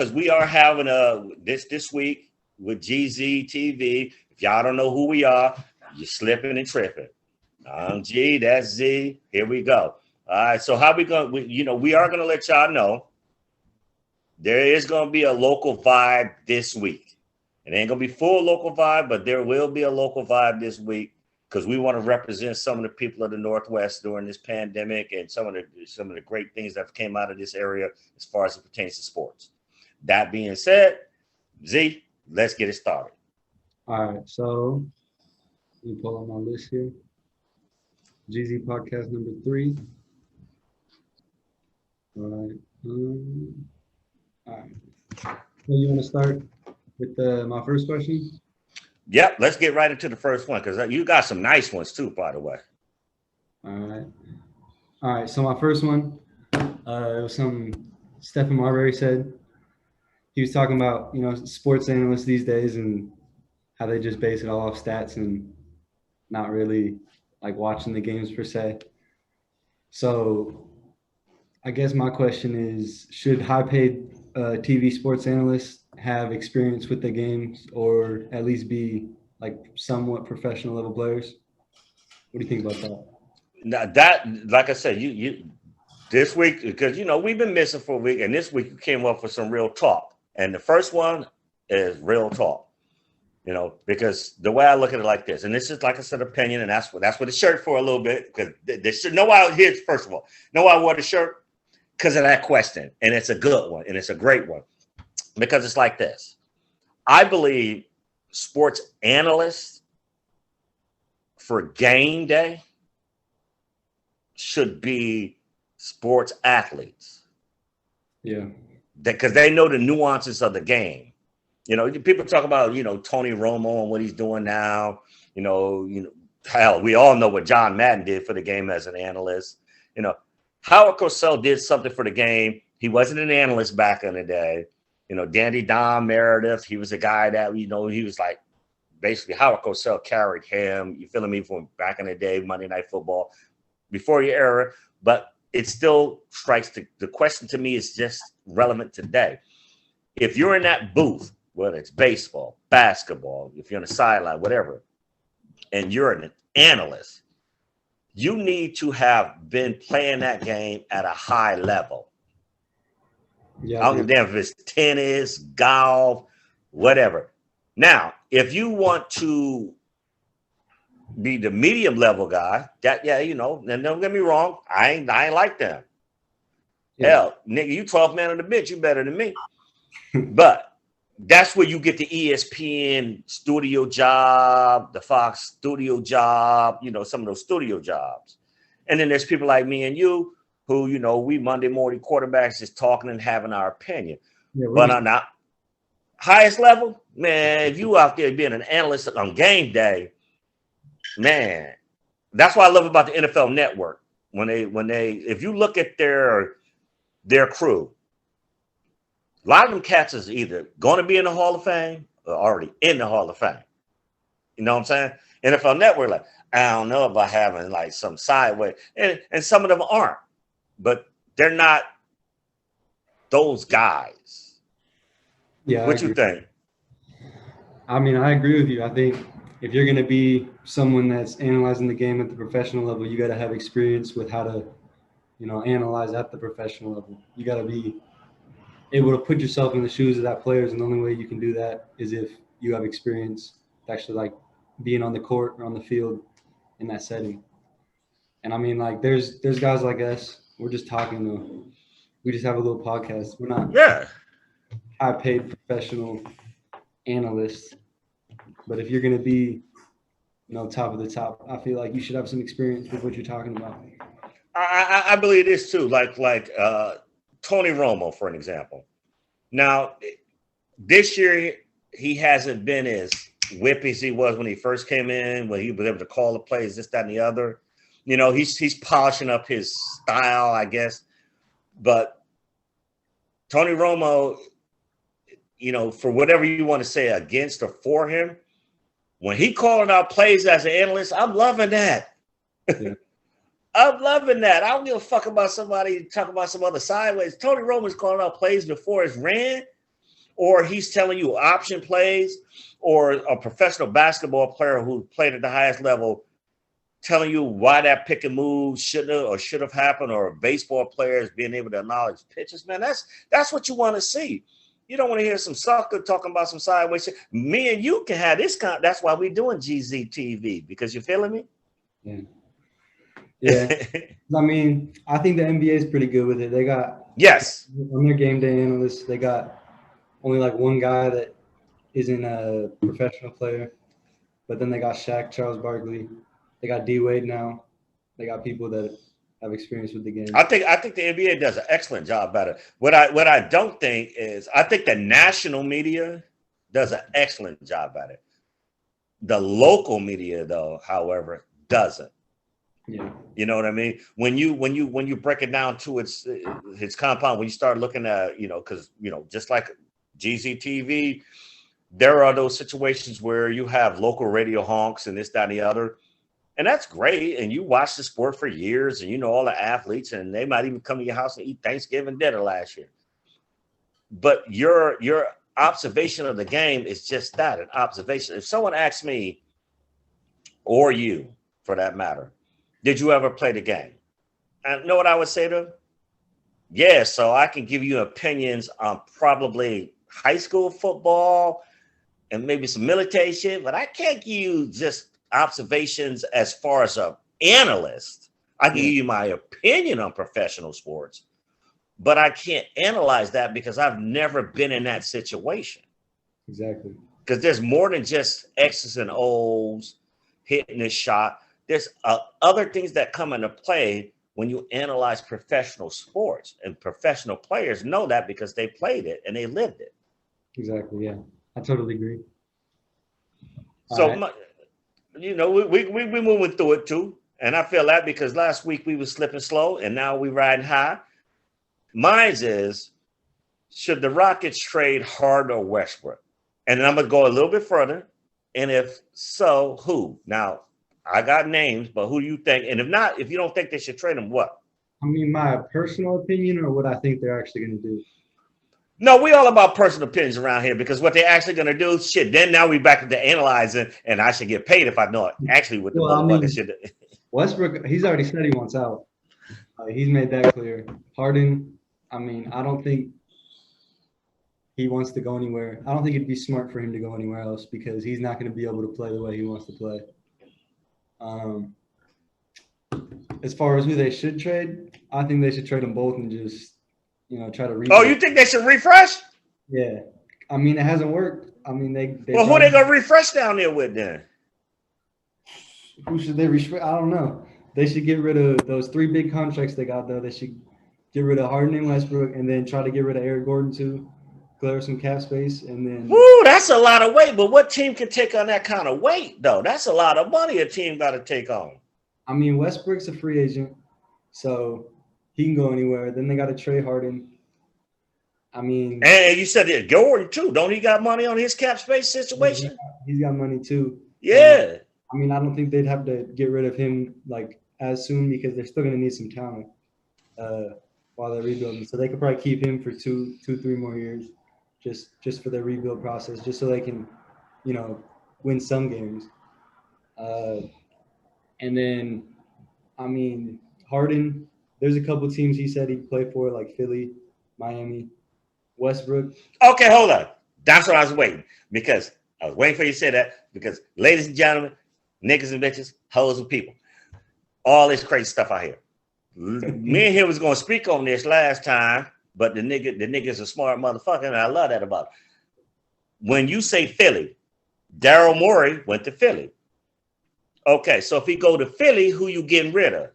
because we are having this week with GEEZEE TV. If y'all don't know who we are, you're slipping and tripping. I'm G, that's Z. Here we go. All right. So how we going? We are going to let y'all know there is going to be a local vibe this week. It ain't going to be full local vibe, but there will be a local vibe this week because we want to represent some of the people of the Northwest during this pandemic and some of the great things that came out of this area as far as it pertains to sports. That being said, Z, let's get it started. All right, so let me pull up my list here. GEEZEE podcast number 3. All right. All right. So you want to start with my first question? Yep, let's get right into the first one because you got some nice ones too, by the way. All right. So my first one, it was something Stephen Marbury said. He was talking about, sports analysts these days and how they just base it all off stats and not really like watching the games per se. So I guess my question is, should high-paid TV sports analysts have experience with the games or at least be like somewhat professional level players? What do you think about that? Now that, like I said, you this week, because we've been missing for a week, and this week you came up with some real talk. And the first one is real talk. Because the way I look at it like this, and this is like I said, opinion, and that's what the shirt for a little bit. Because this should know why here's first of all, know why I wore the shirt because of that question, and it's a good one, and it's a great one because it's like this. I believe sports analysts for game day should be sports athletes. Yeah, because they know the nuances of the game. People talk about, Tony Romo and what he's doing now. Hell, we all know what John Madden did for the game as an analyst. Howard Cosell did something for the game. He wasn't an analyst back in the day. Dandy Don Meredith, he was a guy that, he was like, basically Howard Cosell carried him. You feeling me, from back in the day, Monday Night Football, before your era. But it still strikes the question to me is just relevant today. If you're in that booth, whether it's baseball, basketball, if you're on the sideline, whatever, and you're an analyst, you need to have been playing that game at a high level. Yeah, I don't give a damn if it's tennis, golf, whatever. Now, if you want to be the medium level guy, and don't get me wrong, I ain't like them. Yeah. Hell, nigga, you 12th man on the bench, you better than me. But that's where you get the ESPN studio job, the Fox studio job, some of those studio jobs. And then there's people like me and you who, we Monday morning quarterbacks just talking and having our opinion. Yeah, but on the highest level, man, if you out there being an analyst on game day, man, that's what I love about the NFL Network. When they, if you look at their crew, a lot of them cats is either going to be in the Hall of Fame or already in the Hall of Fame. You know what I'm saying? NFL Network, like, I don't know about having like some sideways, and some of them aren't, but they're not those guys. Yeah. What you think? I mean, I agree with you. I think if you're going to be someone that's analyzing the game at the professional level, you got to have experience with how to, analyze at the professional level. You got to be able to put yourself in the shoes of that player, and the only way you can do that is if you have experience actually like being on the court or on the field in that setting. And I mean, like there's guys like us, we're just talking though. We just have a little podcast. We're not high paid professional analysts. But if you're gonna be, top of the top, I feel like you should have some experience with what you're talking about. I believe this too, like Tony Romo, for an example. Now, this year, he hasn't been as whippy as he was when he first came in, when he was able to call the plays, this, that, and the other. He's polishing up his style, I guess. But Tony Romo, for whatever you want to say against or for him, when he calling out plays as an analyst, I'm loving that. Yeah. I'm loving that. I don't give a fuck about somebody talking about some other sideways. Tony Romo's calling out plays before it's ran. or he's telling you option plays, or a professional basketball player who played at the highest level telling you why that pick and move should have happened, or baseball players being able to acknowledge pitches, man, that's what you want to see. You don't want to hear some sucker talking about some sideways shit. Me and you can have this kind. That's why we're doing GZ TV, because you're feeling me. Yeah. I mean, I think the NBA is pretty good with it. They got on their game day analysts, they got only like one guy that isn't a professional player, but then they got Shaq, Charles Barkley, they got D Wade now. They got people that have experience with the game. I think the NBA does an excellent job at it. What I don't think is, I think the national media does an excellent job at it. The local media, though, however, doesn't. Yeah. You know what I mean? When you break it down to its compound, when you start looking at, because just like GZ TV, there are those situations where you have local radio honks and this, that, and the other. And that's great. And you watch the sport for years, and you know all the athletes, and they might even come to your house and eat Thanksgiving dinner last year. But your observation of the game is just that, an observation. If someone asks me, or you for that matter, did you ever play the game? And you know what I would say to them? Yeah, so I can give you opinions on probably high school football and maybe some military shit, but I can't give you just observations as far as an analyst. I can give you my opinion on professional sports, but I can't analyze that because I've never been in that situation. Exactly. Because there's more than just X's and O's, hitting a shot. There's other things that come into play when you analyze professional sports, and professional players know that because they played it and they lived it. Exactly. Yeah, I totally agree. So, we moving through it too. And I feel that because last week we were slipping slow and now we riding high. Mine's is, should the Rockets trade Harden or Westbrook? And then I'm going to go a little bit further. And if so, who? Now, I got names, but who do you think? And if not, if you don't think they should trade them, what? I mean, my personal opinion, or what I think they're actually going to do? No, we all about personal opinions around here, because what they're actually going to do, shit, then now we back to analyzing, and I should get paid if I know it. Actually, what the motherfucker should do. Westbrook, he's already said he wants out. He's made that clear. Harden, I mean, I don't think he wants to go anywhere. I don't think it'd be smart for him to go anywhere else, because he's not going to be able to play the way he wants to play. As far as who they should trade, I think they should trade them both and just, try to rebuild. Oh, you think they should refresh? Yeah. I mean, it hasn't worked. I mean, they well, who they going to refresh down there with then? Who should they refresh? I don't know. They should get rid of those 3 big contracts they got, though. They should get rid of Harden and Westbrook, and then try to get rid of Eric Gordon, too. Clear some cap space, and then... Woo, that's a lot of weight. But what team can take on that kind of weight, though? That's a lot of money a team got to take on. I mean, Westbrook's a free agent, so he can go anywhere. Then they got to trade Harden. I mean... And you said that Gordon, too. Don't he got money on his cap space situation? He's got money, too. Yeah. I mean, I don't think they'd have to get rid of him, as soon, because they're still going to need some talent while they're rebuilding. So they could probably keep him for 3 more years. Just for their rebuild process, just so they can, win some games. And then, I mean, Harden, there's a couple teams he said he'd play for, like Philly, Miami, Westbrook. Okay, hold on. That's what I was waiting, because I was waiting for you to say that, because ladies and gentlemen, niggas and bitches, hoes and people, all this crazy stuff out here. Me and him was going to speak on this last time, but the nigga's a smart motherfucker, and I love that about him. When you say Philly, Daryl Morey went to Philly. Okay, so if he go to Philly, who you getting rid of?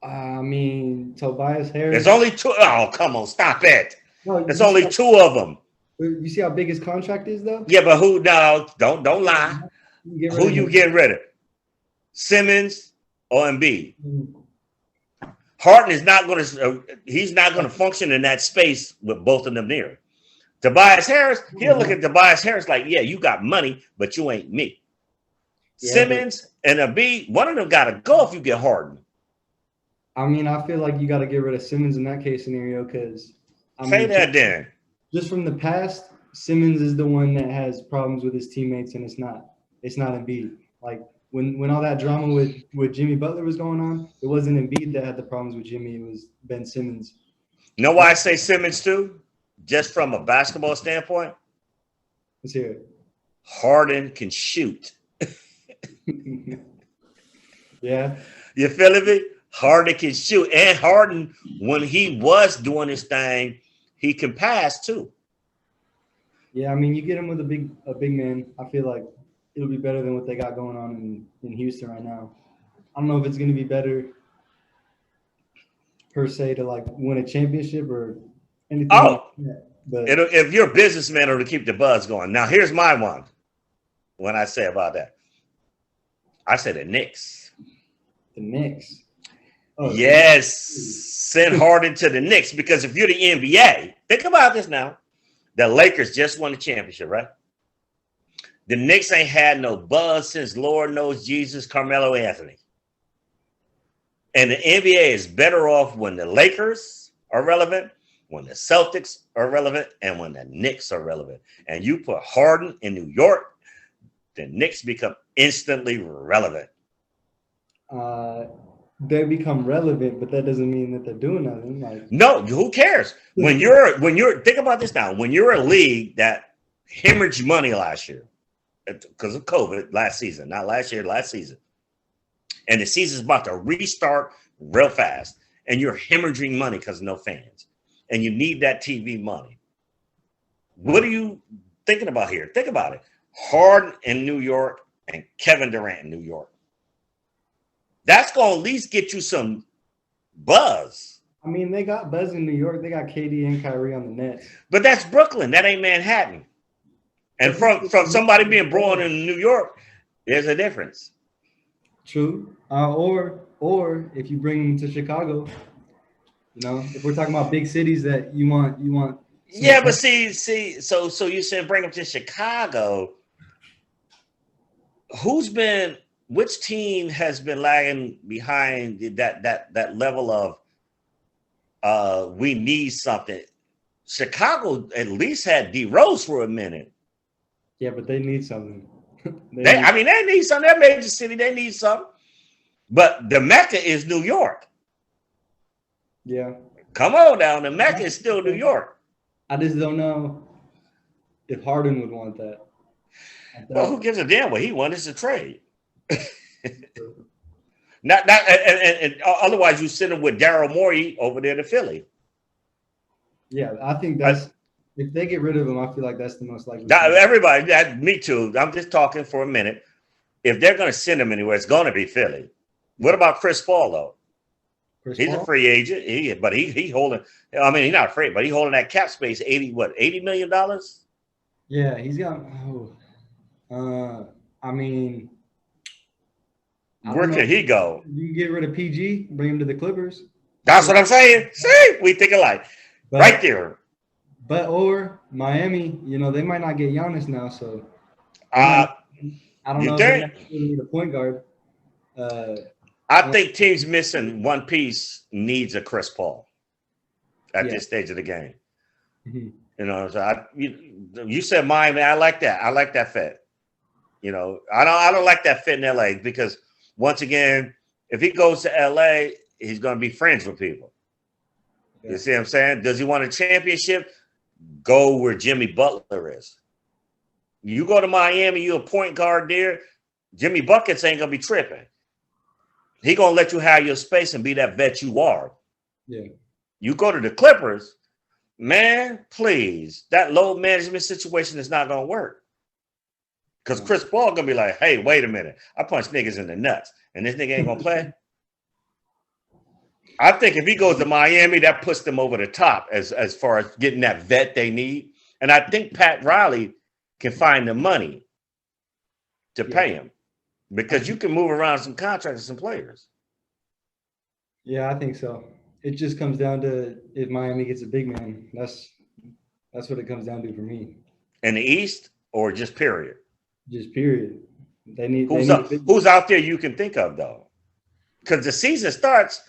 I mean, Tobias Harris. There's only 2. Oh, come on, stop it. No, there's only 2 of them. You see how big his contract is, though? Yeah, but who? No, don't lie. Who you getting rid of? Simmons or Embiid? Harden is not going to. He's not going to function in that space with both of them there. Tobias Harris, he'll look at Tobias Harris like, yeah, you got money, but you ain't me. Yeah, Simmons and Embiid, one of them got to go if you get Harden. I mean, I feel like you got to get rid of Simmons in that case scenario, because say that then. just from the past, Simmons is the one that has problems with his teammates, and it's not Embiid. Like when all that drama with Jimmy Butler was going on, it wasn't Embiid that had the problems with Jimmy. It was Ben Simmons. You know why I say Simmons too? Just from a basketball standpoint. Let's hear it. Harden can shoot. Yeah. You feeling me? Harden can shoot. And Harden, when he was doing his thing, he can pass too. Yeah, I mean, you get him with a big man, I feel like it'll be better than what they got going on in Houston right now. I don't know if it's going to be better per se to like win a championship or anything like that. But if you're a businessman, it'll keep the buzz going. Now, here's my one. When I say about that, I said the Knicks. The Knicks. Oh, yes, send Harden to the Knicks, because if you're the NBA, think about this now. The Lakers just won the championship, right? The Knicks ain't had no buzz since Lord knows Jesus, Carmelo Anthony. And the NBA is better off when the Lakers are relevant, when the Celtics are relevant, and when the Knicks are relevant. And you put Harden in New York, the Knicks become instantly relevant. They become relevant, but that doesn't mean that they're doing nothing. Like, no, who cares? When you're think about this now. When you're a league that hemorrhaged money last year because of COVID last season, not last year, last season, and the season's about to restart real fast, and you're hemorrhaging money because of no fans, and you need that TV money. What are you thinking about here? Think about it. Harden in New York and Kevin Durant in New York. That's going to at least get you some buzz. I mean, they got buzz in New York. They got KD and Kyrie on the Nets. But that's Brooklyn. That ain't Manhattan. And from somebody being born in New York, there's a difference. True. Or if you bring them to Chicago, if we're talking about big cities that you want. Yeah, but see, so you said bring them to Chicago. Which team has been lagging behind that level of we need something? Chicago at least had D Rose for a minute. Yeah, but they need something. They need something. That major city, they need something. But the Mecca is New York. Yeah. Come on down. The Mecca is still New York. I just don't know if Harden would want that. Well, who gives a damn what he wants? It's a trade. And otherwise you send him with Daryl Morey over there to Philly. Yeah, I think that's if they get rid of him, I feel like that's the most likely. Everybody, me too. I'm just talking for a minute. If they're going to send him anywhere, it's going to be Philly. What about Chris Paul though? He's a free agent. But he holding. I mean, he's not afraid, but he's holding that cap space. $80 million. Yeah, he's got. I mean. Where can he go? You can get rid of PG, bring him to the Clippers. That's what I'm saying. See, we think alike. Right there. Or Miami, they might not get Giannis now, so I don't know if they need a point guard. I think teams missing one piece needs a Chris Paul at this stage of the game. Mm-hmm. So you said Miami. I like that. I like that fit. I don't like that fit in LA because once again, if he goes to LA, he's going to be friends with people. Yeah. You see what I'm saying? Does he want a championship? Go where Jimmy Butler is. You go to Miami, you're a point guard there. Jimmy Buckets ain't going to be tripping. He going to let you have your space and be that vet you are. Yeah. You go to the Clippers, man, please. That load management situation is not going to work. Because Chris Paul going to be like, hey, wait a minute. I punch niggas in the nuts, and this nigga ain't going to play. I think if he goes to Miami, that puts them over the top as far as getting that vet they need. And I think Pat Riley can find the money to pay him because you can move around some contracts and some players. Yeah, I think so. It just comes down to if Miami gets a big man. That's what it comes down to for me. In the East or just period? Just period. Who's out there you can think of though? Because the season starts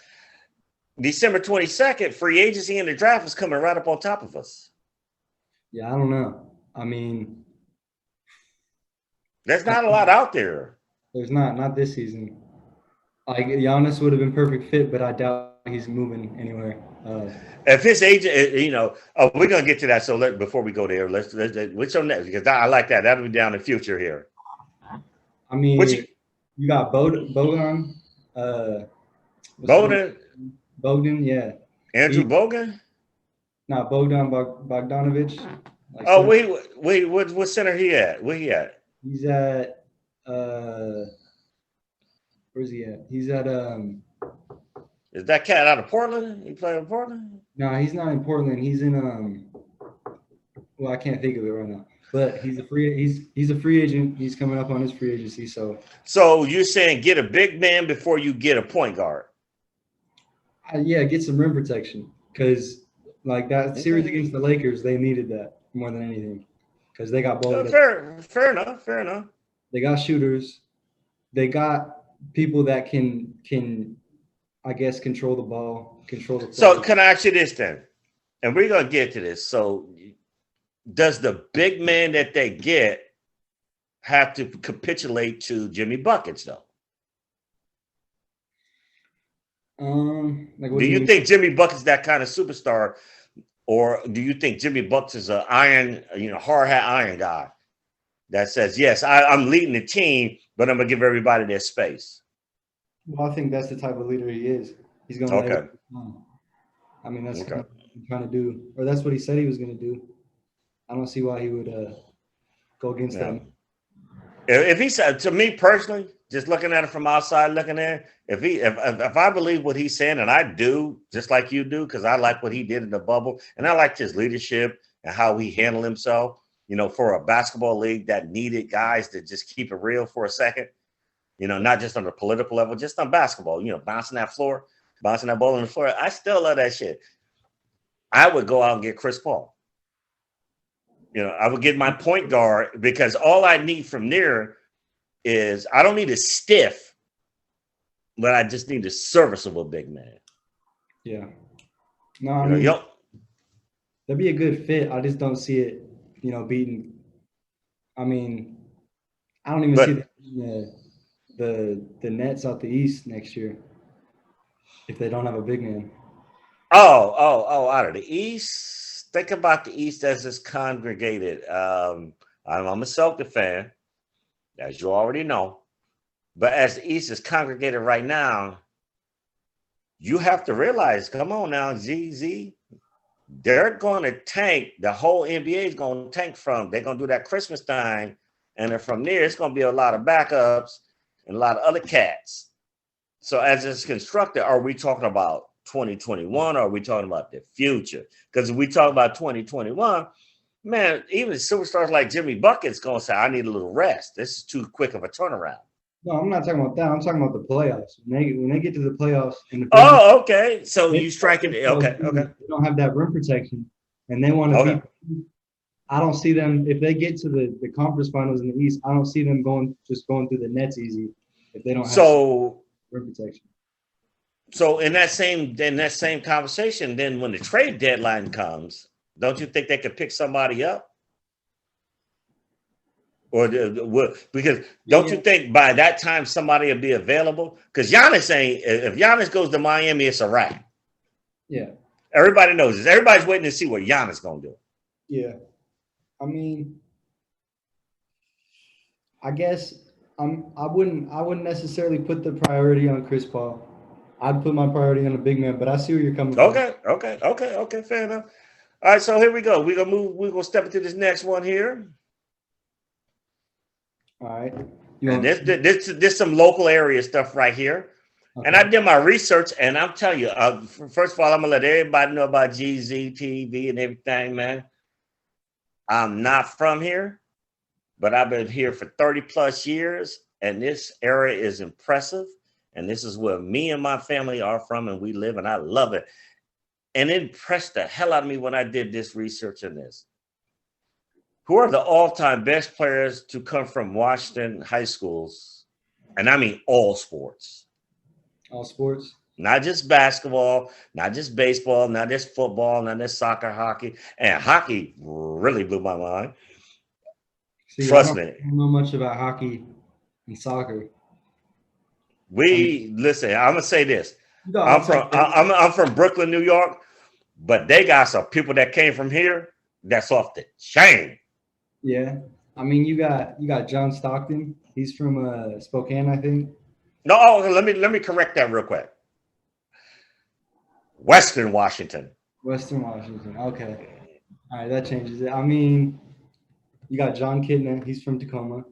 December 22nd. Free agency and the draft is coming right up on top of us. Yeah, I don't know. I mean, There's not a lot out there. there's not this season. Like Giannis would have been perfect fit, but I doubt he's moving anywhere. If his agent, oh, we're gonna get to that. So before we go there, what's your next? Because I like that. That'll be down in the future here. I What you mean, you got Bogan, what's his name? Bowden, Bogdan, yeah. Andrew He Bogan? not Bogdan Bogdanovich. Like Oh, center. wait, what center he at? Where he at? He's at where's he at? He's at Is that cat out of Portland? He playing in Portland? no, he's not in Portland. He's in well, I can't think of it right now. But he's a free agent. He's coming up on his free agency. So you're saying get a big man before you get a point guard? Yeah, get some rim protection because like that series against the Lakers, they needed that more than anything because they got both. Fair enough. They got shooters. They got people that can I guess control the ball, control the play. So can I ask you this then? And we're gonna get to this. So does the big man that they get have to capitulate to Jimmy Buckets though? Like do you think Jimmy Buckets that kind of superstar, or do you think Jimmy Buckets is an hard hat iron guy that says, yes, I'm leading the team, but I'm gonna give everybody their space? Well, I think that's the type of leader he is. He's gonna let it I mean, that's what he's trying to do, or that's what he said he was gonna do. I don't see why he would go against them. If he said, to me personally, just looking at it from outside, looking at it, if I believe what he's saying, and I do, just like you do, because I like what he did in the bubble, and I liked his leadership and how he handled himself, for a basketball league that needed guys to just keep it real for a second, not just on the political level, just on basketball, bouncing that ball on the floor. I still love that shit. I would go out and get Chris Paul. I would get my point guard because all I need from there is I don't need a stiff, but I just need a serviceable big man. Yeah. No, I mean, that'd be a good fit. I just don't see it, beating. I mean, I don't even see the Nets out the East next year if they don't have a big man. Oh, out of the East. Think about the East as it's congregated. I'm a Celtic fan, as you already know. But as the East is congregated right now, you have to realize, come on now, GEEZE, they're going to tank. The whole NBA is going to tank they're going to do that Christmas thing. And then from there, it's going to be a lot of backups and a lot of other cats. So as it's constructed, are we talking about 2021, or are we talking about the future? Because if we talk about 2021, man, even superstars like Jimmy Bucket's going to say, I need a little rest. This is too quick of a turnaround. No, I'm not talking about that. I'm talking about the playoffs. When they get to the playoffs, okay. So you striking it. Okay. They don't have that rim protection, and they want to beat. I don't see them if they get to the conference finals in the East. I don't see them going through the Nets easy if they don't have rim protection. So in that same conversation, then when the trade deadline comes, don't you think they could pick somebody up? Or because don't you think by that time somebody will be available? Because Giannis if Giannis goes to Miami, it's a wrap. Yeah. Everybody knows this. Everybody's waiting to see what Giannis gonna do. Yeah. I mean, I guess I wouldn't necessarily put the priority on Chris Paul. I'd put my priority on the big man, but I see where you're coming from. Okay, fair enough. All right, so here we go. We're gonna step into this next one here. All right. And this some local area stuff right here. Okay. And I did my research, and I'm telling you, first of all, I'm gonna let everybody know about GEEZE TV and everything, man. I'm not from here, but I've been here for 30 plus years, and this area is impressive. And this is where me and my family are from, and we live, and I love it. And it impressed the hell out of me when I did this research on this. Who are the all-time best players to come from Washington high schools? And I mean all sports. All sports? Not just basketball, not just baseball, not just football, not just soccer, hockey. And hockey really blew my mind. See, I Trust don't me. know much about hockey and soccer. I mean, We listen, I'm gonna say this. you got all types of I'm from Brooklyn, New York, but they got some people that came from here that's off the chain. yeah. I mean, you got John Stockton. He's from Spokane, I think. No, oh, let me correct that real quick. Western Washington. Western Washington. Okay. All right, that changes it. I mean, you got John Kidna. He's from Tacoma.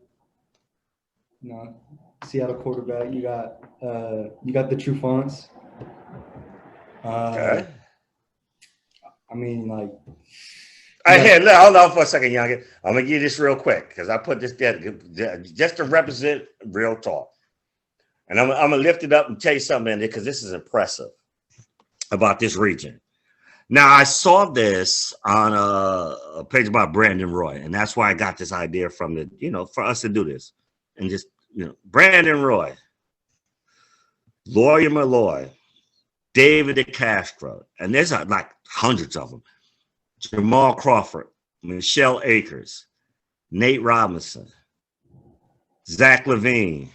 You know, Seattle quarterback. You got the Trufants. Uh, Okay. I mean, like you I got here, hold on for a second, youngin. I'm gonna give you this real quick because I put this there just to represent real talk. And I'm gonna lift it up and tell you something in there because this is impressive about this region. Now I saw this on a page about Brandon Roy, and that's why I got this idea from for us to do this. And just Brandon Roy, Lawyer Malloy, David DeCastro, and there's like hundreds of them. Jamal Crawford, Michelle Akers, Nate Robinson, Zach Levine,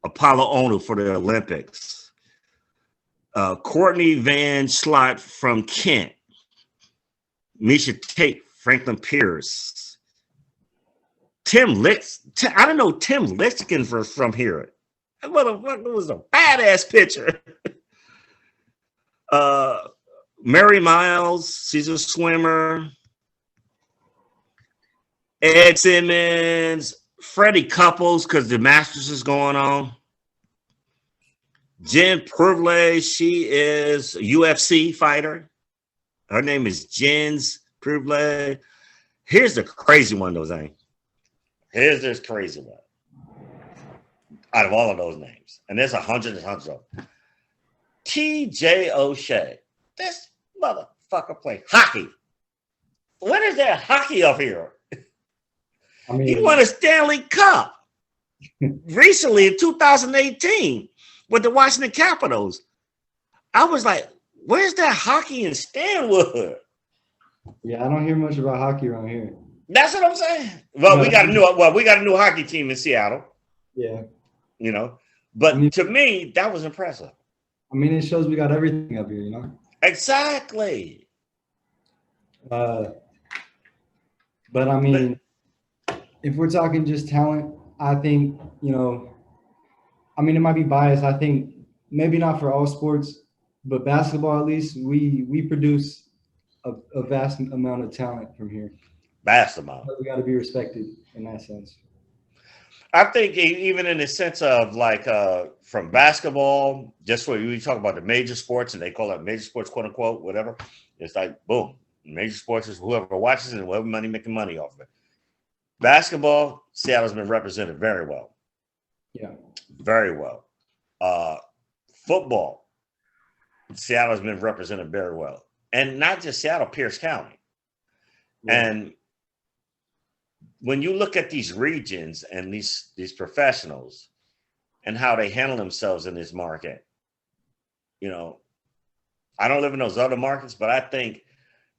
Apollo Onu for the Olympics, Courtney Van Slot from Kent, Misha Tate, Franklin Pierce, Tim Licks. I don't know Tim Lixkin from here. That motherfucker was a badass pitcher. Mary Miles, she's a swimmer. Ed Simmons, Freddie Couples, because the Masters is going on. Jen Privilege, she is a UFC fighter. Her name is Jen's Privilege. Here's the crazy one, though, Zane. Here's this crazy one. Out of all of those names. And there's hundreds and hundreds of them. T.J. O'Shea. This motherfucker play hockey. When is there hockey up here? I mean, He won a Stanley Cup recently in 2018 with the Washington Capitals. I was like, where's that hockey in Stanwood? yeah, I don't hear much about hockey around here. That's what I'm saying. Well, we got a new hockey team in Seattle. Yeah. But I mean, to me, that was impressive. I mean, it shows we got everything up here, Exactly. But I mean, if we're talking just talent, I think, I mean, it might be biased. I think maybe not for all sports, but basketball, at least, we produce a vast amount of talent from here. Basketball. But we got to be respected in that sense. I think even in the sense of like from basketball, just where we talk about the major sports and they call it major sports, quote unquote, whatever. It's like, boom, major sports is whoever watches it and whoever making money off of it. Basketball, Seattle's been represented very well. Yeah. Very well. Football, Seattle's been represented very well. And not just Seattle, Pierce County. Yeah. And when you look at these regions and these professionals and how they handle themselves in this market, I don't live in those other markets, but I think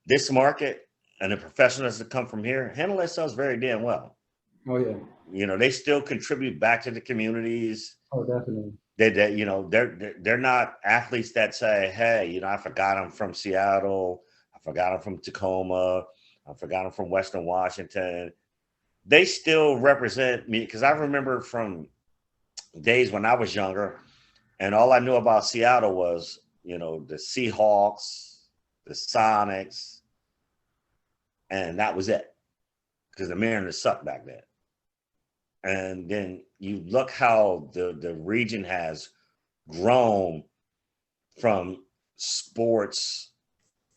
this market and the professionals that come from here handle themselves very damn well. Oh yeah. They still contribute back to the communities. Oh, definitely. They're not athletes that say, hey, I forgot I'm from Seattle. I forgot I'm from Tacoma. I forgot I'm from Western Washington. They still represent me because I remember from days when I was younger and all I knew about Seattle was, the Seahawks, the Sonics, and that was it because the Mariners sucked back then. And then you look how the region has grown from sports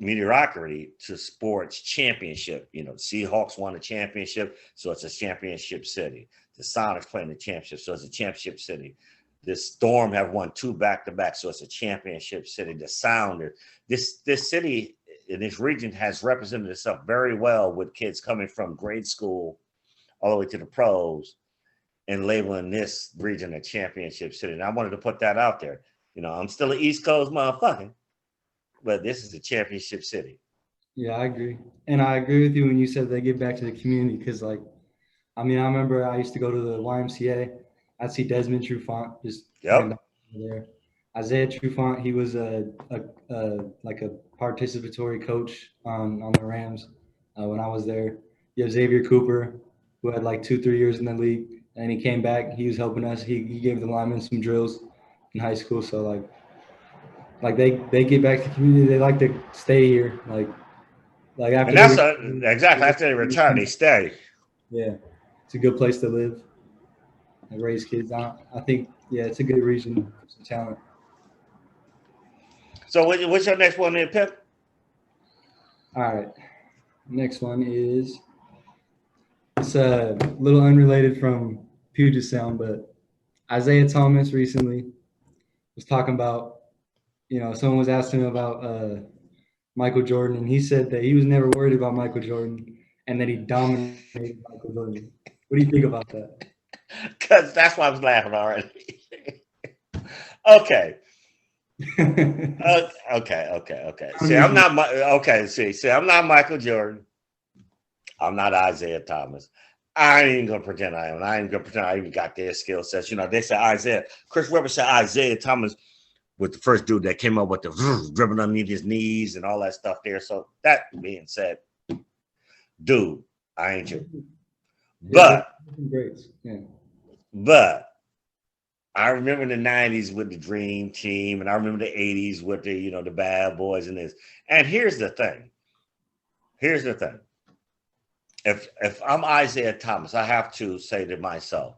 mediocrity to sports championship. Seahawks won a championship, so it's a championship city. The Sonics playing the championship, so it's a championship city. The Storm have won 2 back-to-back, so it's a championship city. The Sounders, this city in this region has represented itself very well with kids coming from grade school all the way to the pros and labeling this region a championship city. And I wanted to put that out there. You know, I'm still an East Coast motherfucker, but this is a championship city. Yeah, I agree. And I agree with you when you said they give back to the community because, like, I mean, I remember I used to go to the YMCA. I'd see Desmond Trufant just playing Yep. there. Isaiah Trufant, he was a like a participatory coach on the Rams when I was there. You have Xavier Cooper, who had like 2-3 years in the league, and he came back. He was helping us. He gave the linemen some drills in high school. So like they get back to the community. They like to stay here. Like after And they that's exactly after they retire, retire, they stay. yeah, it's a good place to live and raise kids. I think, yeah, it's a good region for some talent. So what's your next one there, Pip? All right, next one is it's a little unrelated from Puget Sound, but Isaiah Thomas recently was talking about, someone was asking him about Michael Jordan, and he said that he was never worried about Michael Jordan and that he dominated Michael Jordan. What do you think about that? Because that's why I was laughing already. Okay. Okay. See, I'm not I'm not Michael Jordan. I'm not Isaiah Thomas. I ain't gonna pretend I am. I ain't gonna pretend I even got their skill sets. You know, they said Isaiah. Chris Webber said Isaiah Thomas was the first dude that came up with the dribbling underneath his knees and all that stuff there. So that being said, dude, I ain't you. But but I remember the 90s with the Dream Team, and I remember the 80s with the Bad Boys and this. And here's the thing. If I'm Isaiah Thomas, I have to say to myself,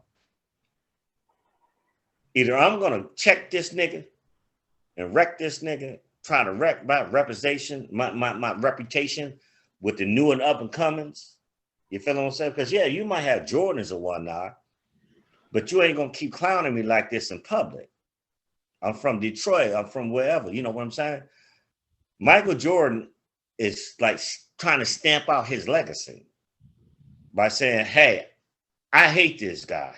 either I'm gonna check this nigga and wreck this nigga, trying to wreck my reputation, my reputation with the new and up and comings. You feel what I'm saying? Because yeah, you might have Jordans or whatnot, but you ain't gonna keep clowning me like this in public. I'm from Detroit. I'm from wherever. You know what I'm saying? Michael Jordan is like trying to stamp out his legacy by saying, hey, I hate this guy.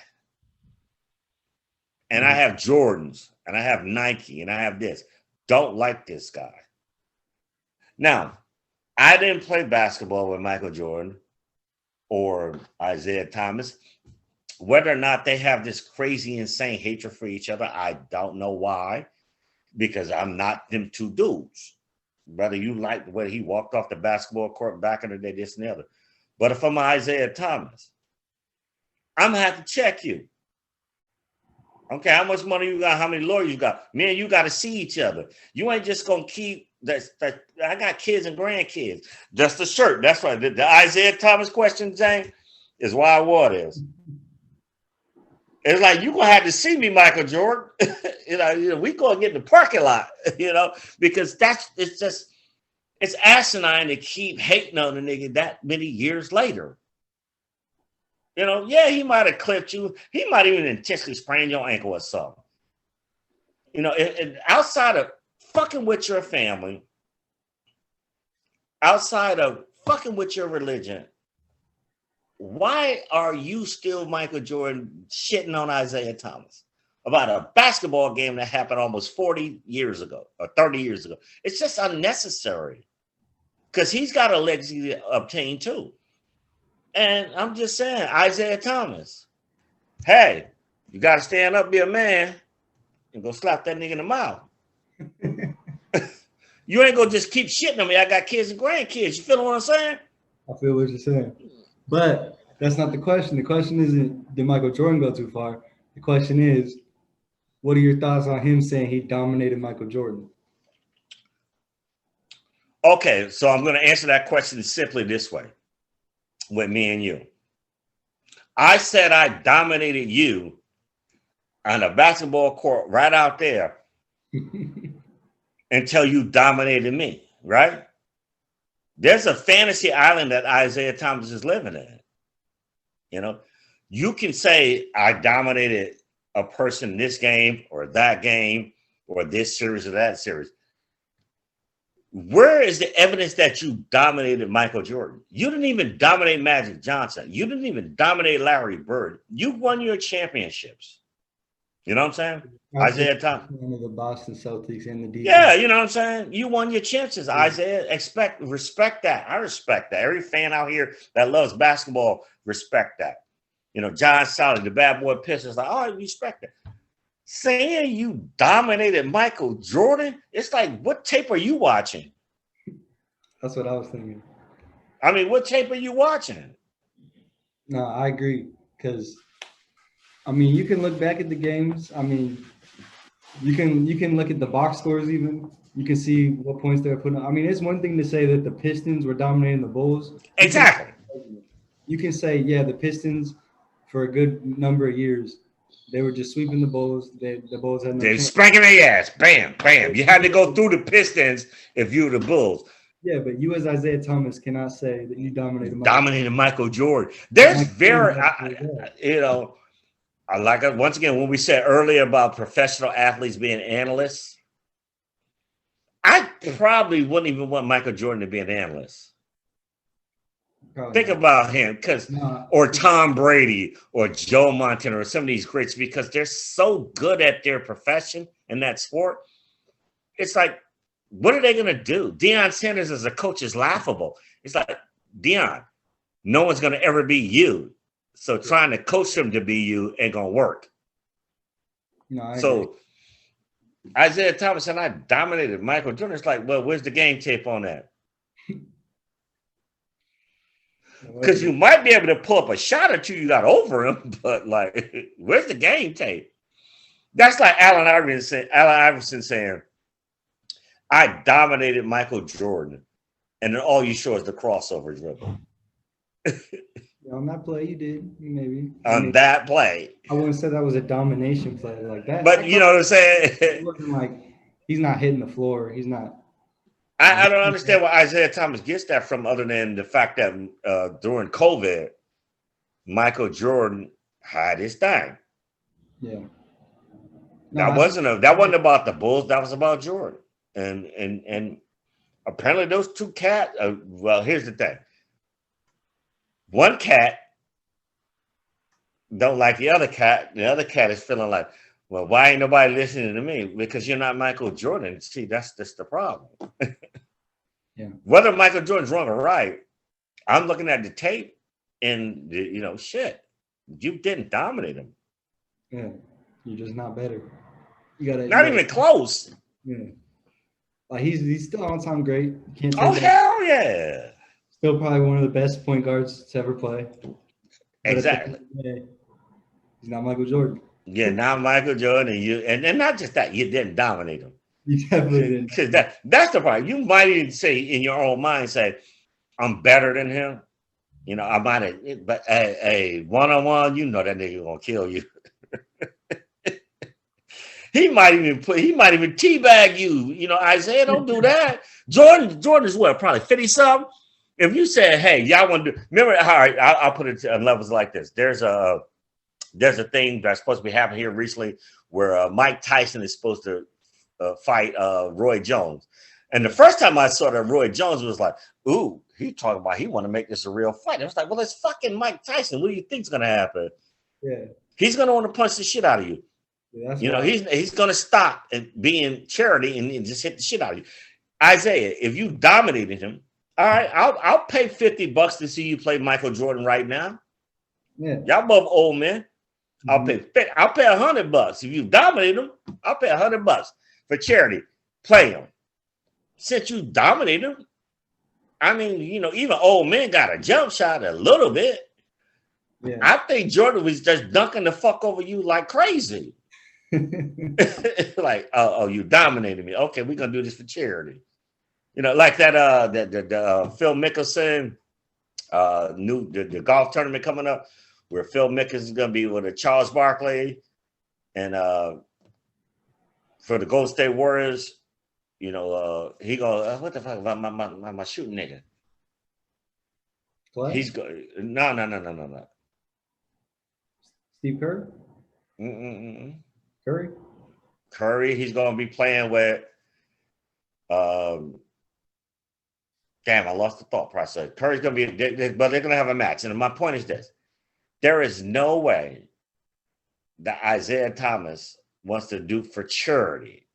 And I have Jordans and I have Nike and I have this. Don't like this guy. Now, I didn't play basketball with Michael Jordan or Isaiah Thomas. Whether or not they have this crazy, insane hatred for each other, I don't know why, because I'm not them two dudes. Whether you like the way he walked off the basketball court back in the day, this and the other. But if I'm Isaiah Thomas, I'm going to have to check you. Okay, how much money you got? How many lawyers you got? Me and you got to see each other. You ain't just going to keep that. I got kids and grandkids. Just a shirt. That's right. The Isaiah Thomas question, James, is why what is. It's like you gonna have to see me, Michael Jordan. We gonna get in the parking lot, because it's asinine to keep hating on the nigga that many years later. Yeah, he might have clipped you. He might even intentionally sprain your ankle or something. Outside of fucking with your family, outside of fucking with your religion, why are you still Michael Jordan shitting on Isaiah Thomas about a basketball game that happened almost 40 years ago or 30 years ago? It's just unnecessary because he's got a legacy to obtain too. And I'm just saying, Isaiah Thomas, hey, you got to stand up, be a man, and go slap that nigga in the mouth. You ain't going to just keep shitting on me. I got kids and grandkids. You feel what I'm saying? I feel what you're saying. But that's not the question. The question isn't, did Michael Jordan go too far? The question is, what are your thoughts on him saying he dominated Michael Jordan? Okay, so I'm going to answer that question simply this way with me and you. I said I dominated you on a basketball court right out there until you dominated me, right? There's a fantasy island that Isaiah Thomas is living in. You can say I dominated a person in this game or that game or this series or that series. Where is the evidence that you dominated Michael Jordan? You didn't even dominate Magic Johnson. You didn't even dominate Larry Bird. You won your championships. You know what I'm saying? I think Isaiah Thomas. one of the Boston Celtics and the defense. Yeah, you know what I'm saying? You won your chances, Isaiah. Respect that. I respect that. Every fan out here that loves basketball, respect that. You know, John Solid, the bad boy Pistons, like, oh, respect it. Saying you dominated Michael Jordan, it's like, what tape are you watching? That's what I was thinking. I mean, what tape are you watching? No, I agree. Because, I mean, you can look back at the games. I mean, you can look at the box scores even. You can see what points they're putting on. I mean, it's one thing to say that the Pistons were dominating the Bulls. Exactly. You can say, yeah, the Pistons, for a good number of years, they were just sweeping the Bulls. The Bulls had no They're chance. spanking their ass. Bam, bam. You had to go through the Pistons if you were the Bulls. Yeah, but you as Isaiah Thomas cannot say that you dominated Michael Jordan. There's very, you know, I like it. Once again, when we said earlier about professional athletes being analysts, I probably wouldn't even want Michael Jordan to be an analyst. Think about him, or Tom Brady or Joe Montana or some of these greats, because they're so good at their profession and that sport. It's like, what are they going to do? Deion Sanders as a coach is laughable. It's like, Deion, no one's going to ever be you. So trying to coach them to be you ain't going to work. No, so Isaiah Thomas and I dominated Michael Jordan. It's like, well, where's the game tape on that? Because you might be able to pull up a shot or two you got over him, but like, where's the game tape? That's like Allen Iverson saying, I dominated Michael Jordan, and then all you show is the crossover dribble. On that play, you did, maybe. That play. I wouldn't say that was a domination play like that. But you know what I'm saying? It wasn't like he's not hitting the floor. He's not. I don't understand where Isaiah Thomas gets that from, other than the fact that during COVID, Michael Jordan had his thing. Yeah. That wasn't about the Bulls. That was about Jordan. And apparently those two cats. Well, here's the thing. One cat don't like the other cat. The other cat is feeling like, well, why ain't nobody listening to me? Because you're not Michael Jordan. See, that's the problem. Yeah. Whether Michael Jordan's wrong or right, I'm looking at the tape and, shit, you didn't dominate him. Yeah, you're just not better. Not even close. Yeah. Like he's still on time great. Can't oh, hell yeah. Still probably one of the best point guards to ever play. Exactly. He's not Michael Jordan. Yeah, not Michael Jordan, and not just that, you didn't dominate him. You definitely didn't. Because that's the problem. You might even say in your own mind, say, I'm better than him. I might have, but hey, one-on-one, that nigga gonna kill you. He might even teabag you. Isaiah, don't do that. Jordan is what, probably 50-something? If you said, hey, y'all want to do, remember, all right, I'll put it on levels like this. There's a thing that's supposed to be happening here recently where Mike Tyson is supposed to fight Roy Jones. And the first time I saw that, Roy Jones was like, ooh, he talking about he want to make this a real fight. I was like, well, it's fucking Mike Tyson. What do you think's going to happen? Yeah. He's going to want to punch the shit out of you. Yeah, he's going to stop and being charity and just hit the shit out of you. Isaiah, if you dominated him, all right, I'll pay $50 to see you play Michael Jordan right now. Yeah. Y'all both old men. I'll pay $100 if you dominate him. I'll pay $100 for charity. Play him. Since you dominate him, I mean, even old men got a jump shot a little bit. Yeah. I think Jordan was just dunking the fuck over you like crazy. Like, oh, you dominated me. Okay, we're gonna do this for charity. Like that Phil Mickelson the golf tournament coming up, where Phil Mickelson is gonna be with Charles Barkley, and for the Golden State Warriors, he go, what the fuck about my shooting nigga? What? He's going no. Steve Kerr? Curry? He's going to be playing with damn, I lost the thought process. Curry's going to be, but they're going to have a match. And my point is this. There is no way that Isaiah Thomas wants to do for charity,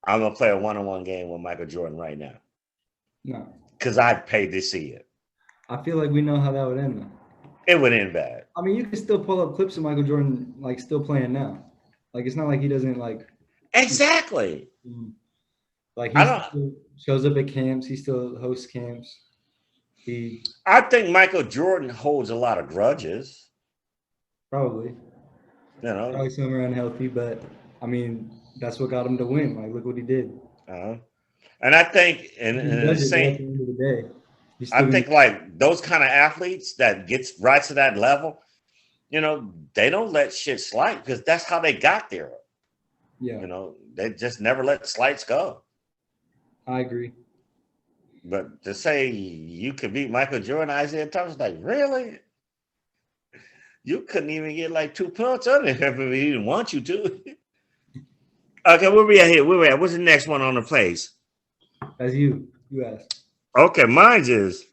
I'm gonna play a one-on-one game with Michael Jordan right now. No. Because I'd pay to see it. I feel like we know how that would end, though. It would end bad. I mean, you can still pull up clips of Michael Jordan, like, still playing now. Like, it's not like he doesn't, like... Exactly. Like, he still shows up at camps. He still hosts camps. I think Michael Jordan holds a lot of grudges. Probably. You know. Probably some are unhealthy, but, I mean, that's what got him to win. Like, look what he did. And I think, and the same... At the end of the day. I think like those kind of athletes that gets right to that level, you know, they don't let shit slide because that's how they got there. Yeah. You know, they just never let slights go. I agree. But to say you could beat Michael Jordan, Isaiah Thomas, like, really? You couldn't even get like 2 punts under him if he didn't want you to. Okay, where we at here? Where we at? What's the next one on the place? As you asked. Okay, mine is,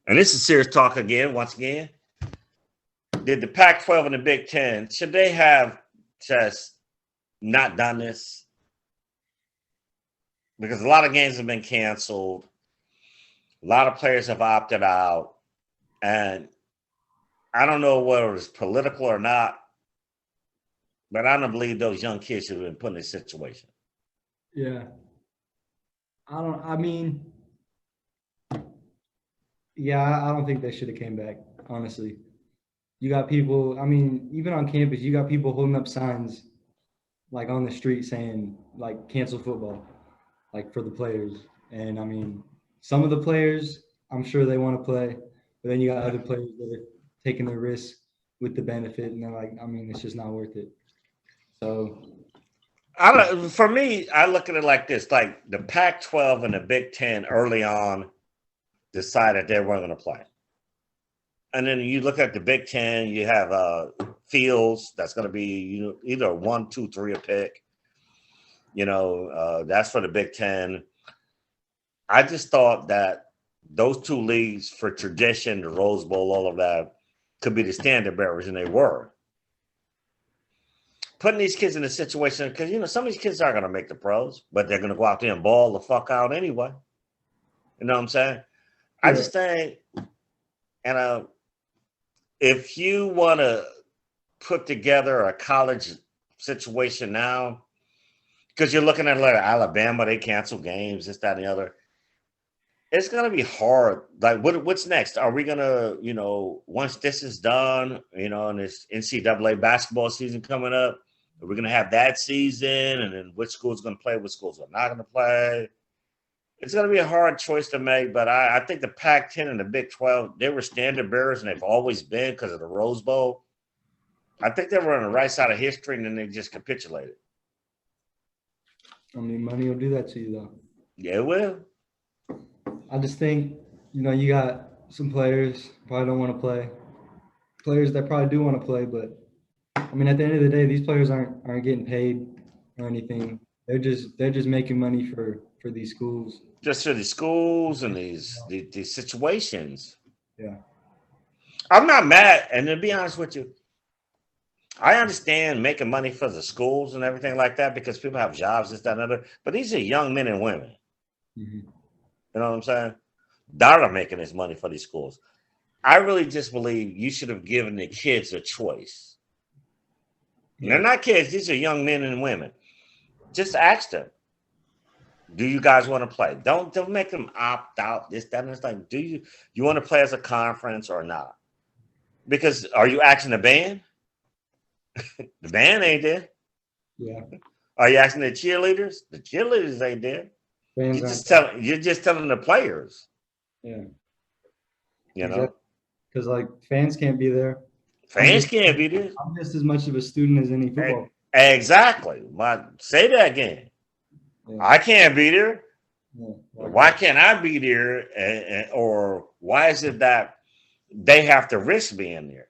and this is serious talk again, once again. Did the Pac-12 and the Big Ten, should they have just not done this? Because a lot of games have been canceled. A lot of players have opted out. And I don't know whether it's political or not, but I don't believe those young kids should have been put in this situation. Yeah. I don't think they should have came back, honestly. You got people, I mean, even on campus, you got people holding up signs like on the street saying like cancel football, like for the players. And I mean, some of the players, I'm sure they want to play, but then you got other players that are taking the risk with the benefit, and they're like, I mean, it's just not worth it. So for me, I look at it like this: like the Pac-12 and the Big Ten early on decided they weren't going to play, and then you look at the Big Ten. You have Fields that's going to be either 1, 2, 3 a pick. That's for the Big Ten. I just thought that those two leagues for tradition, the Rose Bowl, all of that, could be the standard bearers, and they were. Putting these kids in a situation, because, some of these kids aren't going to make the pros, but they're going to go out there and ball the fuck out anyway. You know what I'm saying? Yeah. I just think, if you want to put together a college situation now, because you're looking at like Alabama, they cancel games, this, that, and the other. It's going to be hard. Like, what's next? Are we going to, once this is done, and this NCAA basketball season coming up, are we going to have that season? And then which school's going to play, which schools are not going to play? It's going to be a hard choice to make, but I think the Pac-10 and the Big 12, they were standard bearers, and they've always been because of the Rose Bowl. I think they were on the right side of history, and then they just capitulated. I mean, money will do that to you, though. Yeah, it will. I just think, you got some players probably don't want to play. Players that probably do want to play, but I mean, at the end of the day, these players aren't getting paid or anything. They're just making money for these schools. Just for the schools and these situations. Yeah. I'm not mad, and to be honest with you, I understand making money for the schools and everything like that because people have jobs, this, that, and other. But these are young men and women. Mm-hmm. You know what I'm saying? That are making this money for these schools. I really just believe you should have given the kids a choice. Yeah. They're not kids. These are young men and women. Just ask them, do you guys want to play? Don't make them opt out, this, that, and it's like, do you want to play as a conference or not? Because are you asking the band? The band ain't there. Yeah. Are you asking the cheerleaders? The cheerleaders ain't there. You're just telling the players. Yeah. Because like fans can't be there. Fans can't be there. I'm just as much of a student as any football. Exactly. Say that again. Yeah. I can't be there. Yeah. Why can't I be there? Or why is it that they have to risk being there?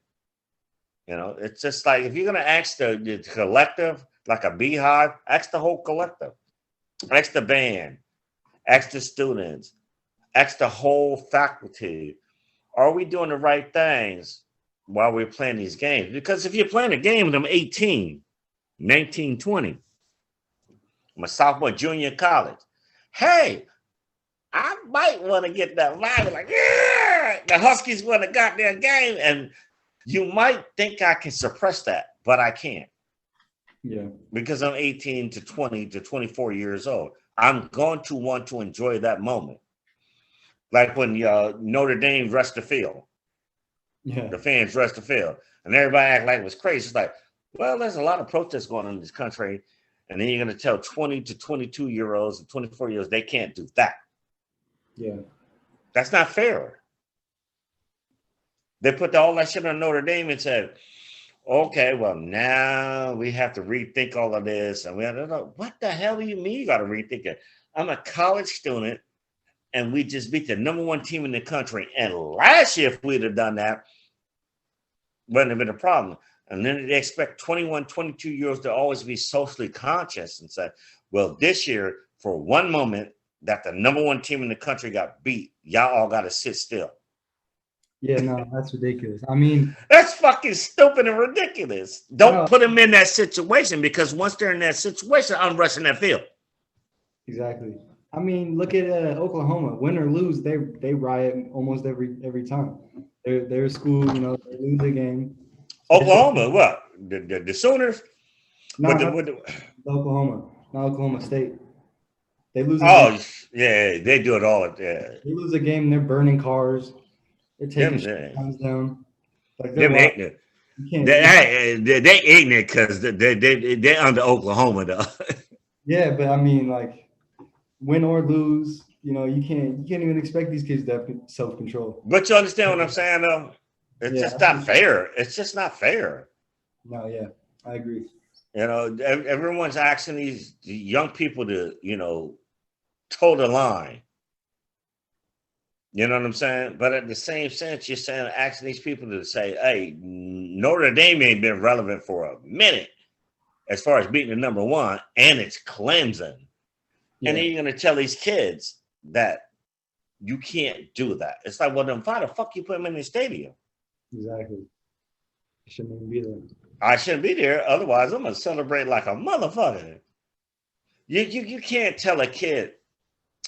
It's just like if you're going to ask the collective, like a beehive, ask the whole collective. Ask the band. Ask the students. Ask the whole faculty. Are we doing the right things? while we're playing these games. Because if you're playing a game and I'm 18, 19, 20, I'm a sophomore, junior in college. Hey, I might want to get that vibe. Like, yeah, the Huskies won a goddamn game. And you might think I can suppress that, but I can't. Yeah. Because I'm 18 to 20 to 24 years old. I'm going to want to enjoy that moment. Like when Notre Dame rushed the field. Yeah. The fans rushed the field. And everybody act like it was crazy. It's like, well, there's a lot of protests going on in this country. And then you're going to tell 20 to 22-year-olds and 24-year-olds they can't do that. Yeah. That's not fair. They put all that shit on Notre Dame and said, okay, well, now we have to rethink all of this. And we had to know, what the hell do you mean you got to rethink it? I'm a college student, and we just beat the #1 team in the country. And last year, if we'd have done that, wouldn't have been a problem. And then they expect 21, 22-year-olds to always be socially conscious and say, well, this year, for one moment that the #1 team in the country got beat, y'all all got to sit still. Yeah, no, that's ridiculous. I mean, that's fucking stupid and ridiculous. Don't put them in that situation, because once they're in that situation, I'm rushing that field. Exactly. I mean, look at Oklahoma. Win or lose, they riot almost every time. Their school, you know, they lose a game. Oklahoma, what? The Sooners? No, Oklahoma, not Oklahoma State. They lose. Yeah, they do it all. Yeah. They lose a game, they're burning cars. They're taking guns down. Like they're ignorant. They ignorant because they're under Oklahoma though. Yeah, but I mean, like, win or lose, you know, you can't even expect these kids to have self-control. But you understand what I'm saying, though? It's just not fair. It's just not fair. No, yeah, I agree. You know, everyone's asking these young people to, you know, toe the line. You know what I'm saying? But at the same sense, you're saying asking these people to say, hey, Notre Dame ain't been relevant for a minute as far as beating the #1, and it's Clemson. Yeah. And then you're going to tell these kids that you can't do that. It's like, well, then why the fuck you put them in the stadium? Exactly. I shouldn't even be there. I shouldn't be there. Otherwise, I'm going to celebrate like a motherfucker. You can't tell a kid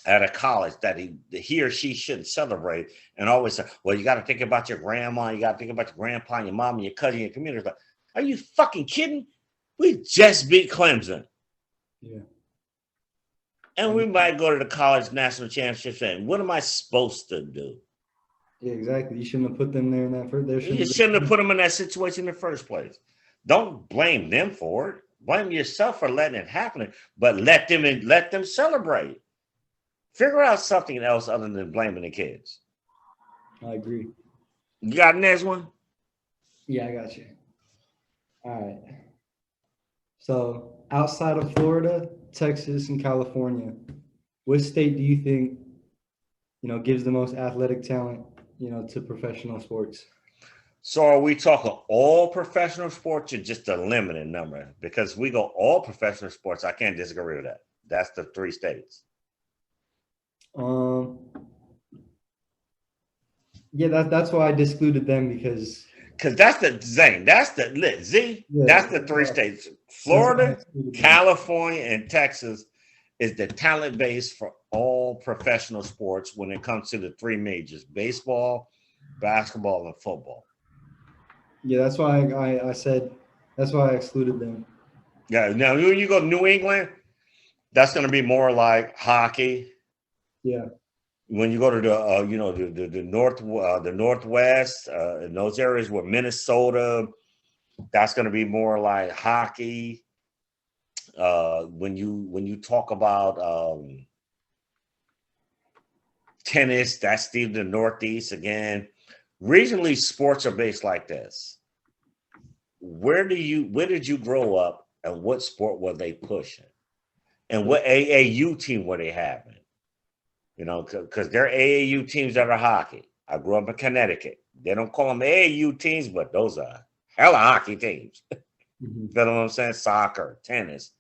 at a college that he or she shouldn't celebrate and always say, well, you got to think about your grandma, you got to think about your grandpa, and your mom, and your cousin, your community. Like, are you fucking kidding? We just beat Clemson. Yeah. And we might go to the college national championship, and what am I supposed to do? Yeah, exactly. You shouldn't have put them there in that first. You shouldn't have put them in that situation in the first place. Don't blame them for it. Blame yourself for letting it happen, but let them celebrate. Figure out something else other than blaming the kids. I agree. You got the next one? Yeah, I got you. All right. So outside of Florida, Texas, and California, what state do you think, you know, gives the most athletic talent, you know, to professional sports? So are we talking all professional sports or just a limited number? Because we go all professional sports, I can't disagree with that. That's the 3 states. Yeah, that's why I excluded them, because that's the Zane. That's the Z. Yeah, that's the 3 states. Florida, California, and Texas is the talent base for all professional sports when it comes to the 3 majors: baseball, basketball, and football. Yeah, that's why I said that's why I excluded them. Yeah. Now when you go to New England, that's going to be more like hockey. Yeah. When you go to the the Northwest, in those areas where Minnesota, that's going to be more like hockey. When you talk about tennis, that's the Northeast again. Regionally, sports are based like this. Where did you grow up, and what sport were they pushing, and what AAU team were they having? You know, because there are AAU teams that are hockey. I grew up in Connecticut. They don't call them AAU teams, but those are hella hockey teams. Mm-hmm. You know what I'm saying? Soccer, tennis.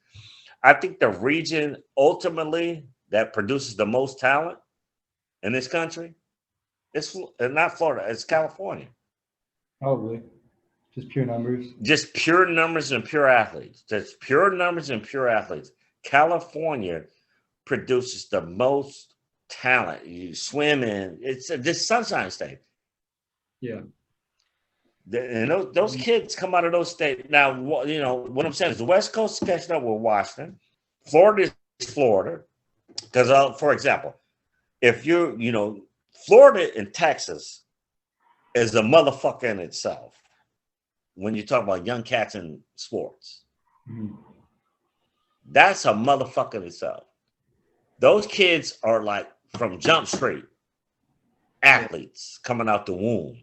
I think the region ultimately that produces the most talent in this country, it's not Florida, it's California. Probably. Just pure numbers. Just pure numbers and pure athletes. Just pure numbers and pure athletes. California produces the most talent. You swim in. It's this Sunshine State. Yeah. And those kids come out of those states. Now, what I'm saying is the West Coast is catching up with Washington. Florida is Florida. Because, for example, if Florida and Texas is a motherfucker in itself when you talk about young cats in sports. Mm-hmm. That's a motherfucker in itself. Those kids are like from Jump Street athletes coming out the womb.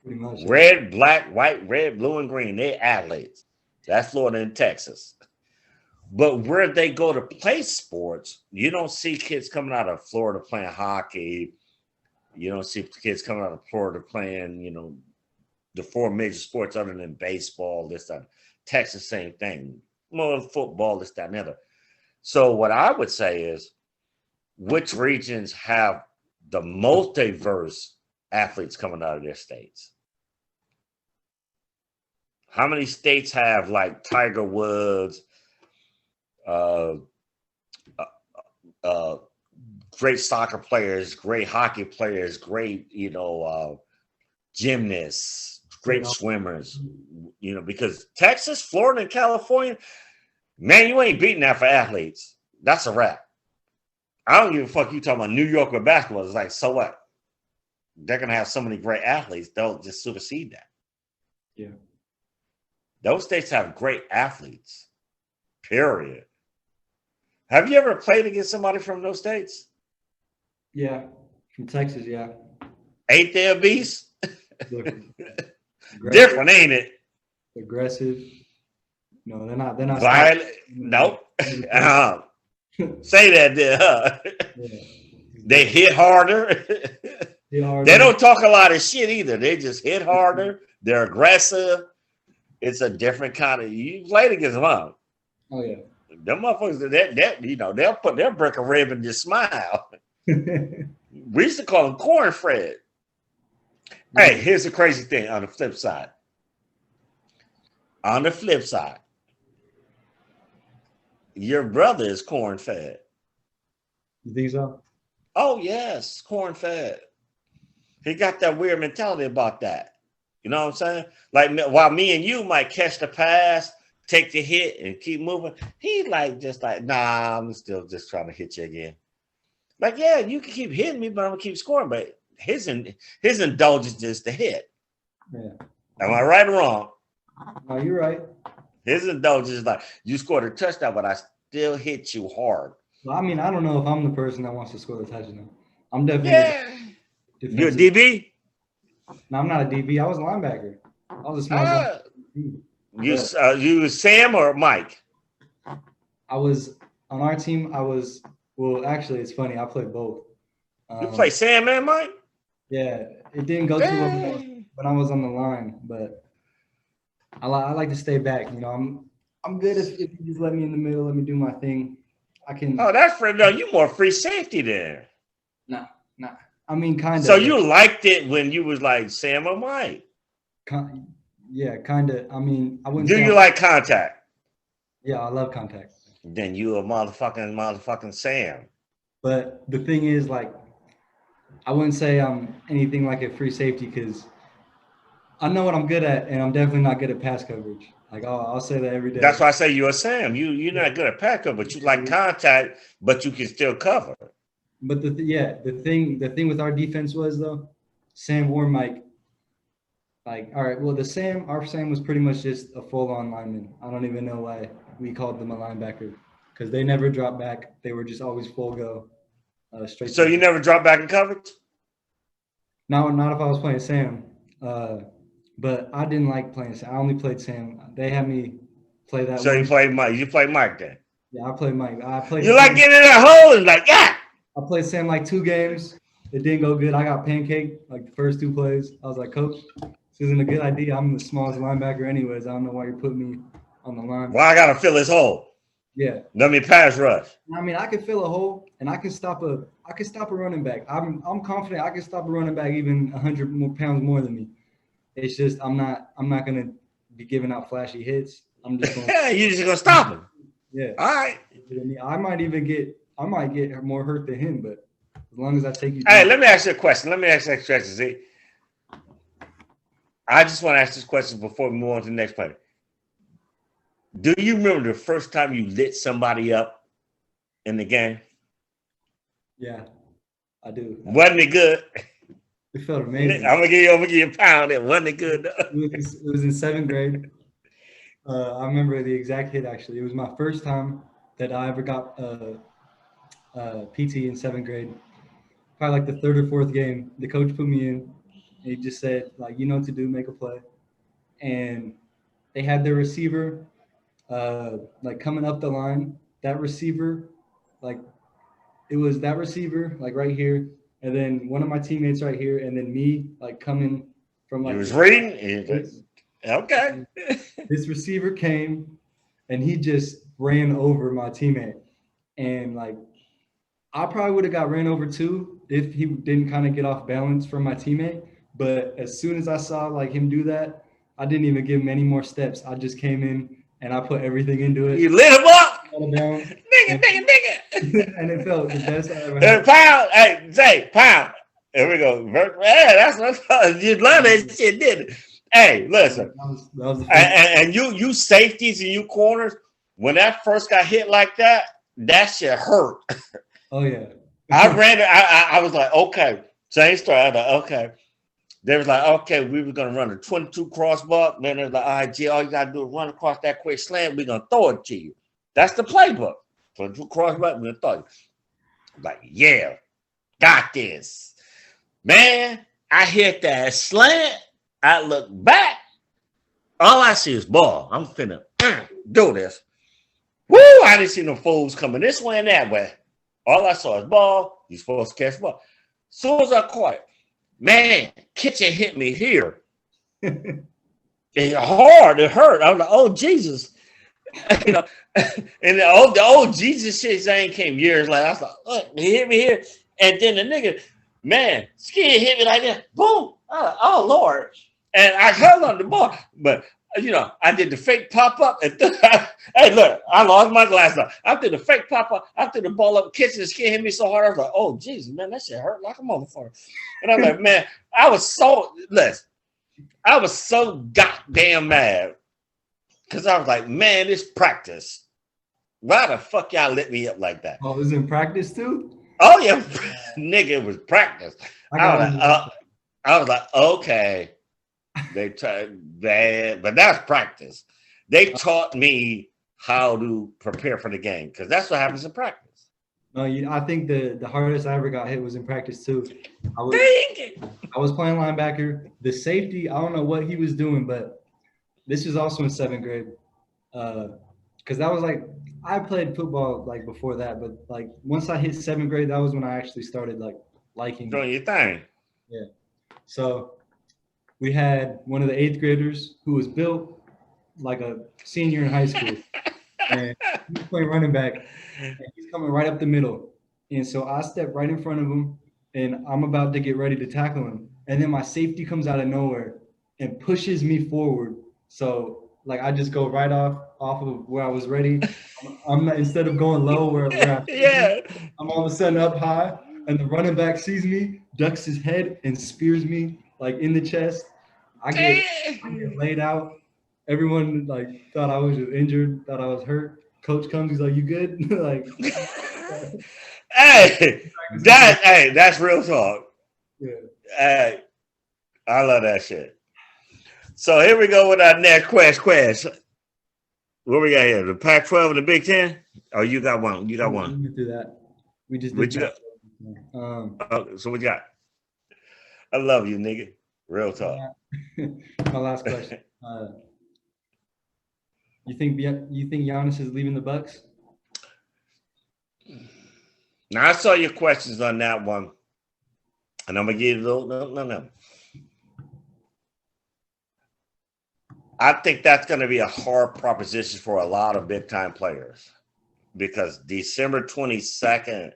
Pretty much. Red, black, white, red, blue, and green. They're athletes. That's Florida and Texas. But where they go to play sports, you don't see kids coming out of Florida playing hockey. You don't see kids coming out of Florida playing, the four major sports other than baseball, this, that. Texas, same thing. More football, this, that, and the other. So what I would say is, which regions have the most diverse athletes coming out of their states? How many states have like Tiger Woods, great soccer players, great hockey players, great, gymnasts, great swimmers, because Texas, Florida, and California, man, you ain't beating that for athletes. That's a wrap. I don't give a fuck you talking about New York with basketball. It's like, so what? They're going to have so many great athletes, they'll just supersede that. Yeah. Those states have great athletes, period. Have you ever played against somebody from those states? Yeah, from Texas, yeah. Ain't they a beast? Different, ain't it? Aggressive. No, they're not violent. Nope. Say that there, huh? Yeah. They hit harder. They don't talk a lot of shit either. They just hit harder. They're aggressive. It's a different kind of. You played against them, huh? Oh yeah. Them motherfuckers, they'll put their brick of rib and just smile. We used to call him Corn Fred. Hey, here's the crazy thing on the flip side. On the flip side, your brother is corn fed. You think so? Oh, yes, corn fed. He got that weird mentality about that. You know what I'm saying? Like, while me and you might catch the pass, take the hit, and keep moving, he's just like, nah, I'm still just trying to hit you again. Like, yeah, you can keep hitting me, but I'm going to keep scoring. But his indulgence is to hit. Yeah. Am I right or wrong? No, you're right. His indulgence is like, you scored a touchdown, but I still hit you hard. Well, I mean, I don't know if I'm the person that wants to score the touchdown. I'm definitely You're a DB? No, I'm not a DB. I was a linebacker. I was a small guy. You Sam or Mike? I was on our team. Well, actually, it's funny. I played both. You play Sam and Mike? Yeah, it didn't go too well when I was on the line, but I like to stay back. I'm good if you just let me in the middle, let me do my thing. I can. Oh, that's for no. You more free safety there. Nah. I mean, kind of. So you liked it when you was like Sam or Mike? Yeah, kind of. I mean, I wouldn't. Do you like contact? Yeah, I love contact. Then you a motherfucking Sam. But the thing is, like, I wouldn't say I'm anything like a free safety because I know what I'm good at, and I'm definitely not good at pass coverage. Like, I'll say that every day. That's why I say you're a Sam. You're not good at pass coverage, but you like contact, but you can still cover. But the thing with our defense was though, Sam or Mike. Like, all right, well, our Sam was pretty much just a full-on lineman. I don't even know why we called them a linebacker because they never dropped back. They were just always full go, straight. So you never dropped back in coverage? No, not if I was playing Sam. But I didn't like playing Sam. I only played Sam. They had me play that. So you played Mike. You played Mike then? Yeah, I played Mike. You Sam. Like getting in that hole and like, yeah. I played Sam like 2 games. It didn't go good. I got pancaked like the first 2 plays. I was like, Coach, this isn't a good idea. I'm the smallest linebacker anyways. I don't know why you're putting me on the line. Well, I got to fill this hole. Yeah. Let me pass rush. I mean, I can fill a hole and I can stop a running back. I'm confident I can stop a running back even 100 more pounds more than me. It's just I'm not gonna be giving out flashy hits. I'm just going. You're just gonna stop him. Yeah. All right. I might get more hurt than him, but as long as I take you down. Hey, let me ask you a question. See, I just want to ask this question before we move on to the next player. Do you remember the first time you lit somebody up in the game? Yeah, I do. Wasn't it good? It felt amazing. I'm gonna give you a pound. It wasn't it good? It was in 7th grade. I remember the exact hit. Actually, it was my first time that I ever got PT in 7th grade. Probably like the 3rd or 4th game. The coach put me in. He just said, like, you know what to do, make a play. And they had their receiver, like coming up the line. That receiver, like it was that receiver, like right here, and then one of my teammates right here, and then me, like coming from like. He was reading. Okay. This receiver came, and he just ran over my teammate, and like I probably would have got ran over too if he didn't kind of get off balance from my teammate. But as soon as I saw like him do that, I didn't even give him any more steps. I just came in and I put everything into it. You lit him up. Nigga. And it felt the best I ever had. Pound. Hey, Zay, pound. Here we go. Yeah, that's what you love that shit, didn't it? Hey, listen. That was the and you safeties and you corners, when that first got hit like that, that shit hurt. Oh yeah. I ran it. I was like, okay. Same story. I was like, okay. They was like, okay, we were gonna run a 22 crossbar. Then they're like, all right, G, all you gotta do is run across that quick slant. We're gonna throw it to you. That's the playbook. 22 crossbar, we're gonna throw you. Like, yeah, got this. Man, I hit that slant. I look back. All I see is ball. I'm finna do this. Woo! I didn't see no fools coming this way and that way. All I saw is ball. You're supposed to catch ball. As soon as I caught it, man, kitchen hit me here. It hard. It hurt. I was like, oh, Jesus. You know, and the old Jesus shit ain't came years later. I was like, look, he hit me here. And then the nigga, man, skin hit me like that. Boom. Oh, Lord. And I held on the ball. But, you know, I did the fake pop-up. And hey, look, I lost my glasses. I did the fake pop-up. I threw the ball up, kitchen, the skin hit me so hard. I was like, oh, Jesus, man, that shit hurt like a motherfucker. And I was like, man, I was so goddamn mad. Because I was like, man, this practice. Why the fuck y'all lit me up like that? Oh, it was in practice too? Oh, yeah. Nigga, it was practice. I was like, okay. They tried bad, but that's practice. They taught me how to prepare for the game because that's what happens in practice. No, I think the hardest I ever got hit was in practice too. I was playing linebacker. The safety, I don't know what he was doing, but this was also in 7th grade. Because that was like, I played football like before that, but like once I hit 7th grade, that was when I actually started like liking doing your thing. Yeah. So we had one of the 8th graders who was built like a senior in high school. And he's playing running back, and he's coming right up the middle. And so I step right in front of him, and I'm about to get ready to tackle him. And then my safety comes out of nowhere and pushes me forward. So like I just go right off of where I was ready. I'm not, instead of going low where I'm all of a sudden up high, and the running back sees me, ducks his head, and spears me like in the chest. I get laid out. Everyone like thought I was just injured, thought I was hurt. Coach comes, he's like, "You good?" Like, that's real talk. Yeah. Hey, I love that shit. So here we go with our next quest. What we got here? The Pac-12 and the Big Ten? Oh, you got one. You got one. We do that. We just did that. So what you got? I love you, nigga. Real talk. My last question. You think Giannis is leaving the Bucks? Now I saw your questions on that one, and I'm gonna give you a little. No. I think that's going to be a hard proposition for a lot of big time players because December 22nd,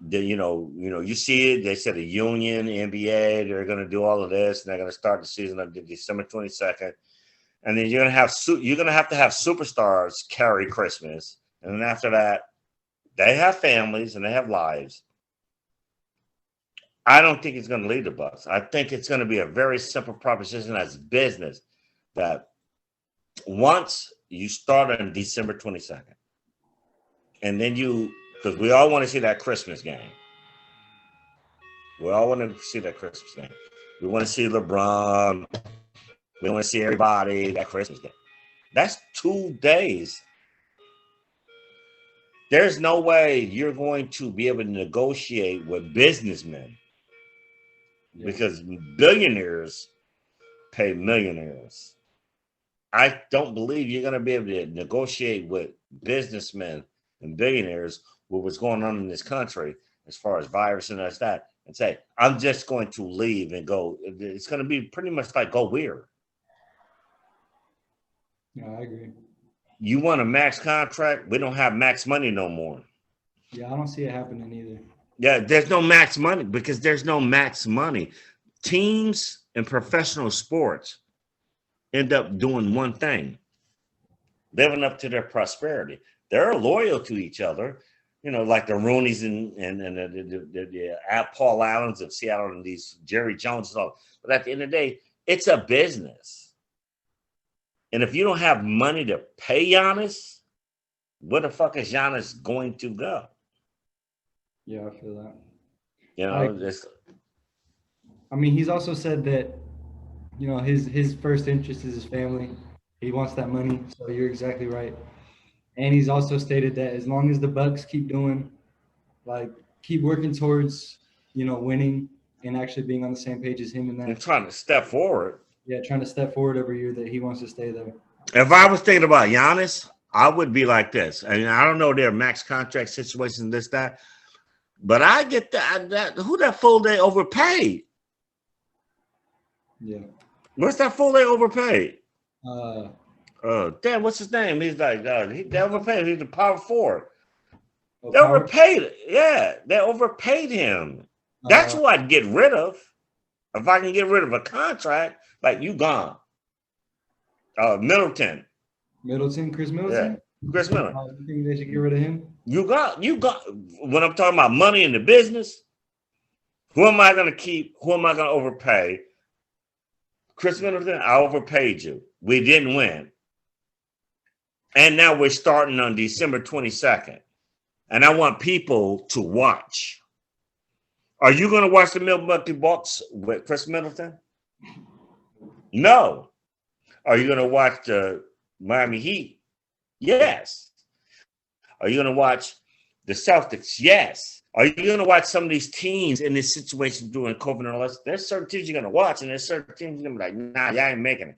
you see it. They said the union, the NBA, they're going to do all of this, and they're going to start the season on December 22nd. And then you're going to have superstars carry Christmas, and then after that, they have families and they have lives. I don't think it's going to lead to Bucks. I think it's going to be a very simple proposition as business that once you start on December 22nd, and then because we all want to see that Christmas game. We all want to see that Christmas game. We want to see LeBron. We want to see everybody that Christmas game. That's 2 days. There's no way you're going to be able to negotiate with businessmen. Yeah. Because billionaires pay millionaires. I don't believe you're going to be able to negotiate with businessmen and billionaires with what's going on in this country as far as virus and that, and say, I'm just going to leave and go. It's going to be pretty much like go weird. Yeah, I agree. You want a max contract? We don't have max money no more. Yeah, I don't see it happening either. Yeah, there's no max money because there's no max money. Teams in professional sports end up doing one thing, living up to their prosperity. They're loyal to each other, like the Rooneys and the Paul Allens of Seattle and these Jerry Jones and all. But at the end of the day, it's a business. And if you don't have money to pay Giannis, where the fuck is Giannis going to go? Yeah, I feel that. He's also said that, his first interest is his family. He wants that money. So you're exactly right. And he's also stated that as long as the Bucks keep working towards, winning and actually being on the same page as him and that. And trying to step forward. Yeah, trying to step forward every year, that he wants to stay there. If I was thinking about Giannis, I would be like this. I mean, I don't know their max contract situation, this, that. But I get that who that fool they overpaid? Yeah. What's that fool they overpaid? Damn, what's his name? He's like, they overpaid. He's the power forward. They Power? overpaid. Yeah, they overpaid him. That's who I'd get rid of. If I can get rid of a contract, like you gone. Middleton. Chris Middleton? Yeah. Chris Middleton. You think they should get rid of him? You got when I'm talking about money in the business, who am I going to keep? Who am I going to overpay? Chris Middleton, I overpaid you. We didn't win. And now we're starting on December 22nd. And I want people to watch. Are you going to watch the Milwaukee Bucks with Chris Middleton? No. Are you going to watch the Miami Heat? Yes. Are you going to watch the Celtics? Yes. Are you going to watch some of these teams in this situation doing COVID and all that? There's certain teams you're going to watch, and there's certain teams you're going to be like, nah, y'all ain't making it.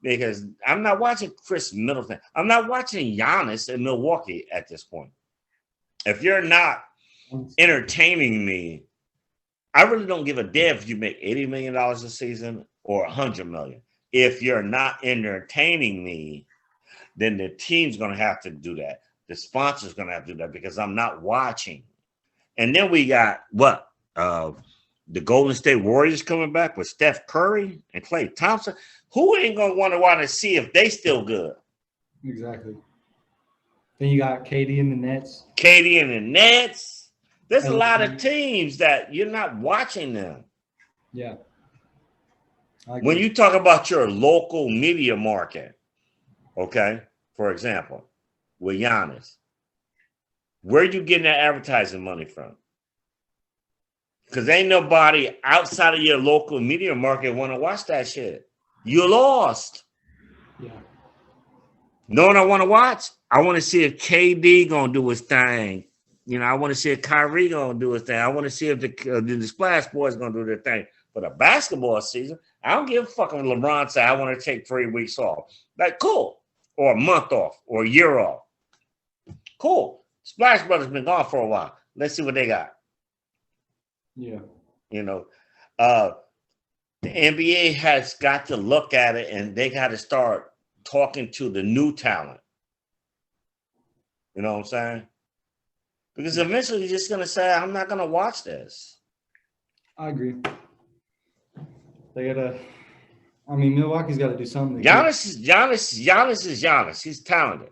Because I'm not watching Chris Middleton. I'm not watching Giannis in Milwaukee at this point. If you're not entertaining me, I really don't give a damn if you make $80 million a season or $100 million. If you're not entertaining me, then the team's going to have to do that. The sponsor's going to have to do that because I'm not watching. And then we got what? The Golden State Warriors coming back with Steph Curry and Klay Thompson. Who ain't going to want to see if they still good? Exactly. Then you got KD and the Nets. KD and the Nets. There's a lot of teams that you're not watching them. Yeah. When you talk about your local media market, okay, for example, with Giannis, where are you getting that advertising money from? Because ain't nobody outside of your local media market want to watch that shit. You lost. Yeah. Know what I want to watch? I want to see if KD going to do his thing. I want to see if Kyrie going to do his thing. I want to see if the Splash Boys going to do their thing. For the basketball season, I don't give a fuck when LeBron say I want to take 3 weeks off. Like, cool. Or a month off or a year off. Cool. Splash Brothers been gone for a while. Let's see what they got. Yeah. The NBA has got to look at it and they got to start talking to the new talent. You know what I'm saying? Because eventually you're just gonna say, I'm not gonna watch this. I agree. They gotta. I mean, Milwaukee's got to do something. Giannis is Giannis. He's talented,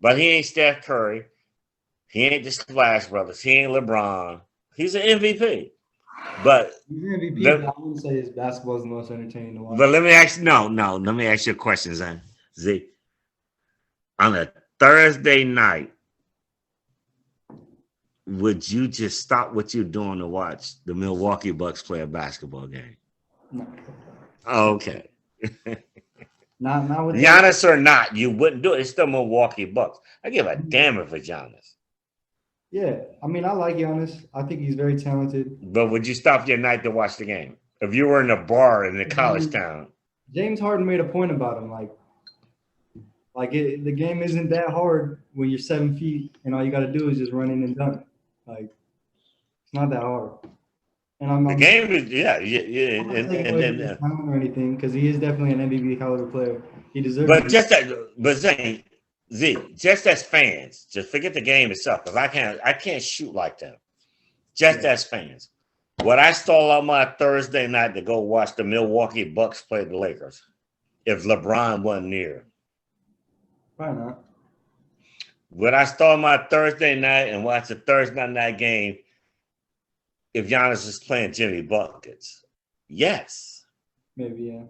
but he ain't Steph Curry. He ain't the Splash Brothers. He ain't LeBron. He's an MVP. But he's an MVP. I wouldn't say his basketball is the most entertaining to watch. But let me ask let me ask you a question, Zane. Z. On a Thursday night, would you just stop what you're doing to watch the Milwaukee Bucks play a basketball game? No. Okay. Not with Giannis or not, you wouldn't do it. It's the Milwaukee Bucks. I give a damn if it's Giannis. Yeah, I mean, I like Giannis. I think he's very talented. But would you stop your night to watch the game if you were in a bar in a college town? James Harden made a point about him, the game isn't that hard when you're 7 feet and all you got to do is just run in and dunk. Like, it's not that hard. And the game is or anything because he is definitely an MVP caliber player. He deserves. Zane, just as fans, just forget the game itself because I can't shoot like that. Just as fans, what I stole on my Thursday night to go watch the Milwaukee Bucks play the Lakers, if LeBron wasn't near. Probably not. Would I stole my Thursday night and watch the Thursday night game if Giannis is playing Jimmy Buckets? Yes. Maybe, yeah.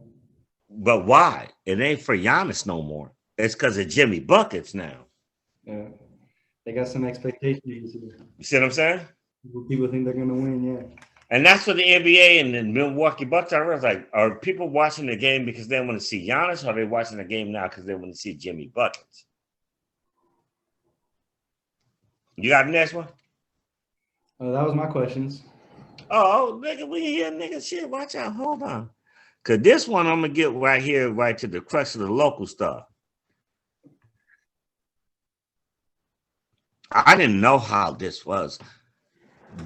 But why? It ain't for Giannis no more. It's because of Jimmy Buckets now. Yeah. They got some expectations. You see what I'm saying? People think they're going to win, yeah. And that's what the NBA and the Milwaukee Bucks are. Like, are people watching the game because they want to see Giannis, or are they watching the game now because they want to see Jimmy Buckets? You got the next one? That was my questions. Oh, nigga, we hear nigga shit. Watch out. Hold on. Because this one I'm going to get right here, right to the crux of the local stuff. I didn't know how this was.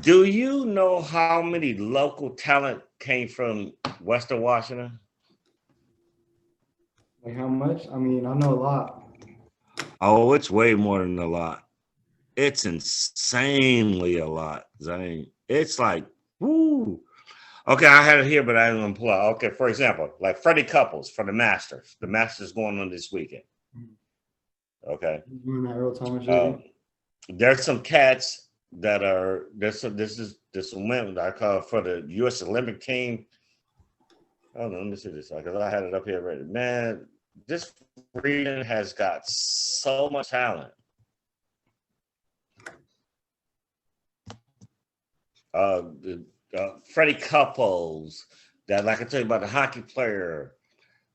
Do you know how many local talent came from Western Washington? Like how much? I mean, I know a lot. Oh, it's way more than a lot. It's insanely a lot, Zane. It's like, woo. Okay, I had it here, but I didn't pull out. Okay, for example, like Freddie Couples for the Masters. The Masters going on this weekend. Okay. There's some cats that are this some women that I call for the U.S. Olympic team. Oh no, let me see this because I had it up here already. Man, this region has got so much talent. Freddie Couples, that like I tell you about the hockey player,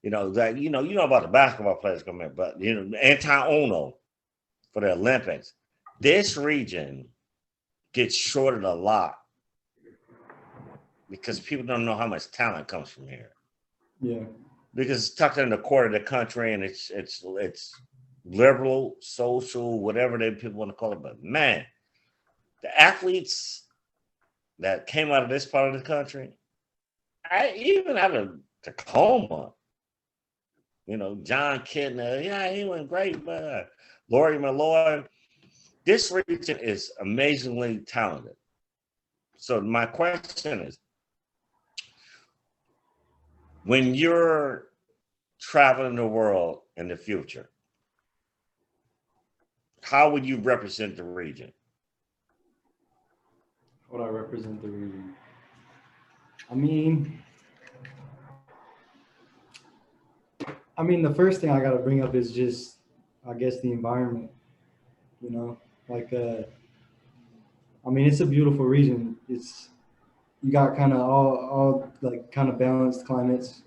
that you know about the basketball players coming in, but Anti-Ono for the Olympics. This region gets shorted a lot because people don't know how much talent comes from here. Yeah. Because it's tucked in the quarter of the country and it's liberal, social, whatever people want to call it. But man, the athletes that came out of this part of the country, even out of Tacoma, John Kidner, he went great, but Lori Malloy. This region is amazingly talented. So my question is, when you're traveling the world in the future, how would you represent the region? How would I represent the region? I mean, the first thing I got to bring up is just, I guess, the environment, it's a beautiful region. You got kind of all like kind of balanced climates,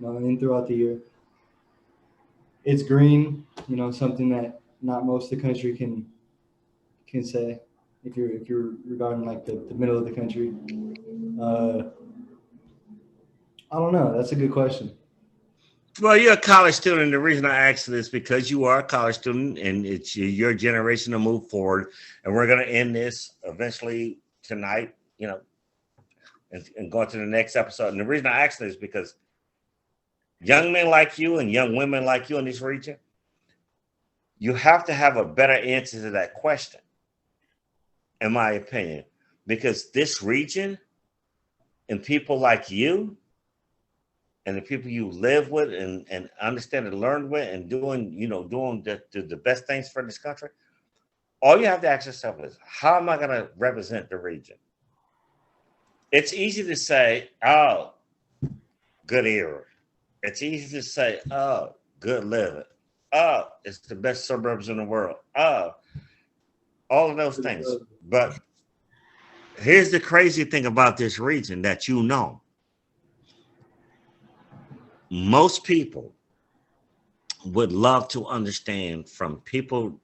in throughout the year. It's green, something that not most of the country can say if you're regarding like the middle of the country. I don't know. That's a good question. Well, you're a college student. The reason I asked this is because you are a college student and it's your generation to move forward. And we're going to end this eventually tonight, and go to the next episode. And the reason I asked this is because young men like you and young women like you in this region, you have to have a better answer to that question. in my opinion, because this region and people like you and the people you live with and understand and learn with and doing, doing the best things for this country, all you have to ask yourself is, how am I going to represent the region? It's easy to say, oh, good era. It's easy to say, oh, good living. Oh, it's the best suburbs in the world. Oh, all of those things. But here's the crazy thing about this region that most people would love to understand from people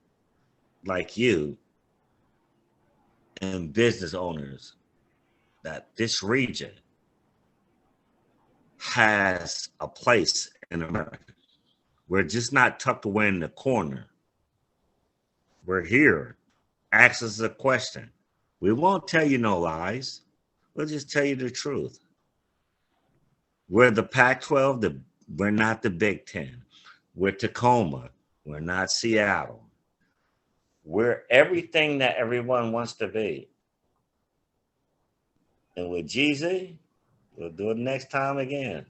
like you and business owners that this region has a place in America. We're just not tucked away in the corner. We're here. Ask us a question. We won't tell you no lies. We'll just tell you the truth. We're the Pac-12. We're not the Big Ten. We're Tacoma. We're not Seattle. We're everything that everyone wants to be. And with GEEZEE, we'll do it next time again.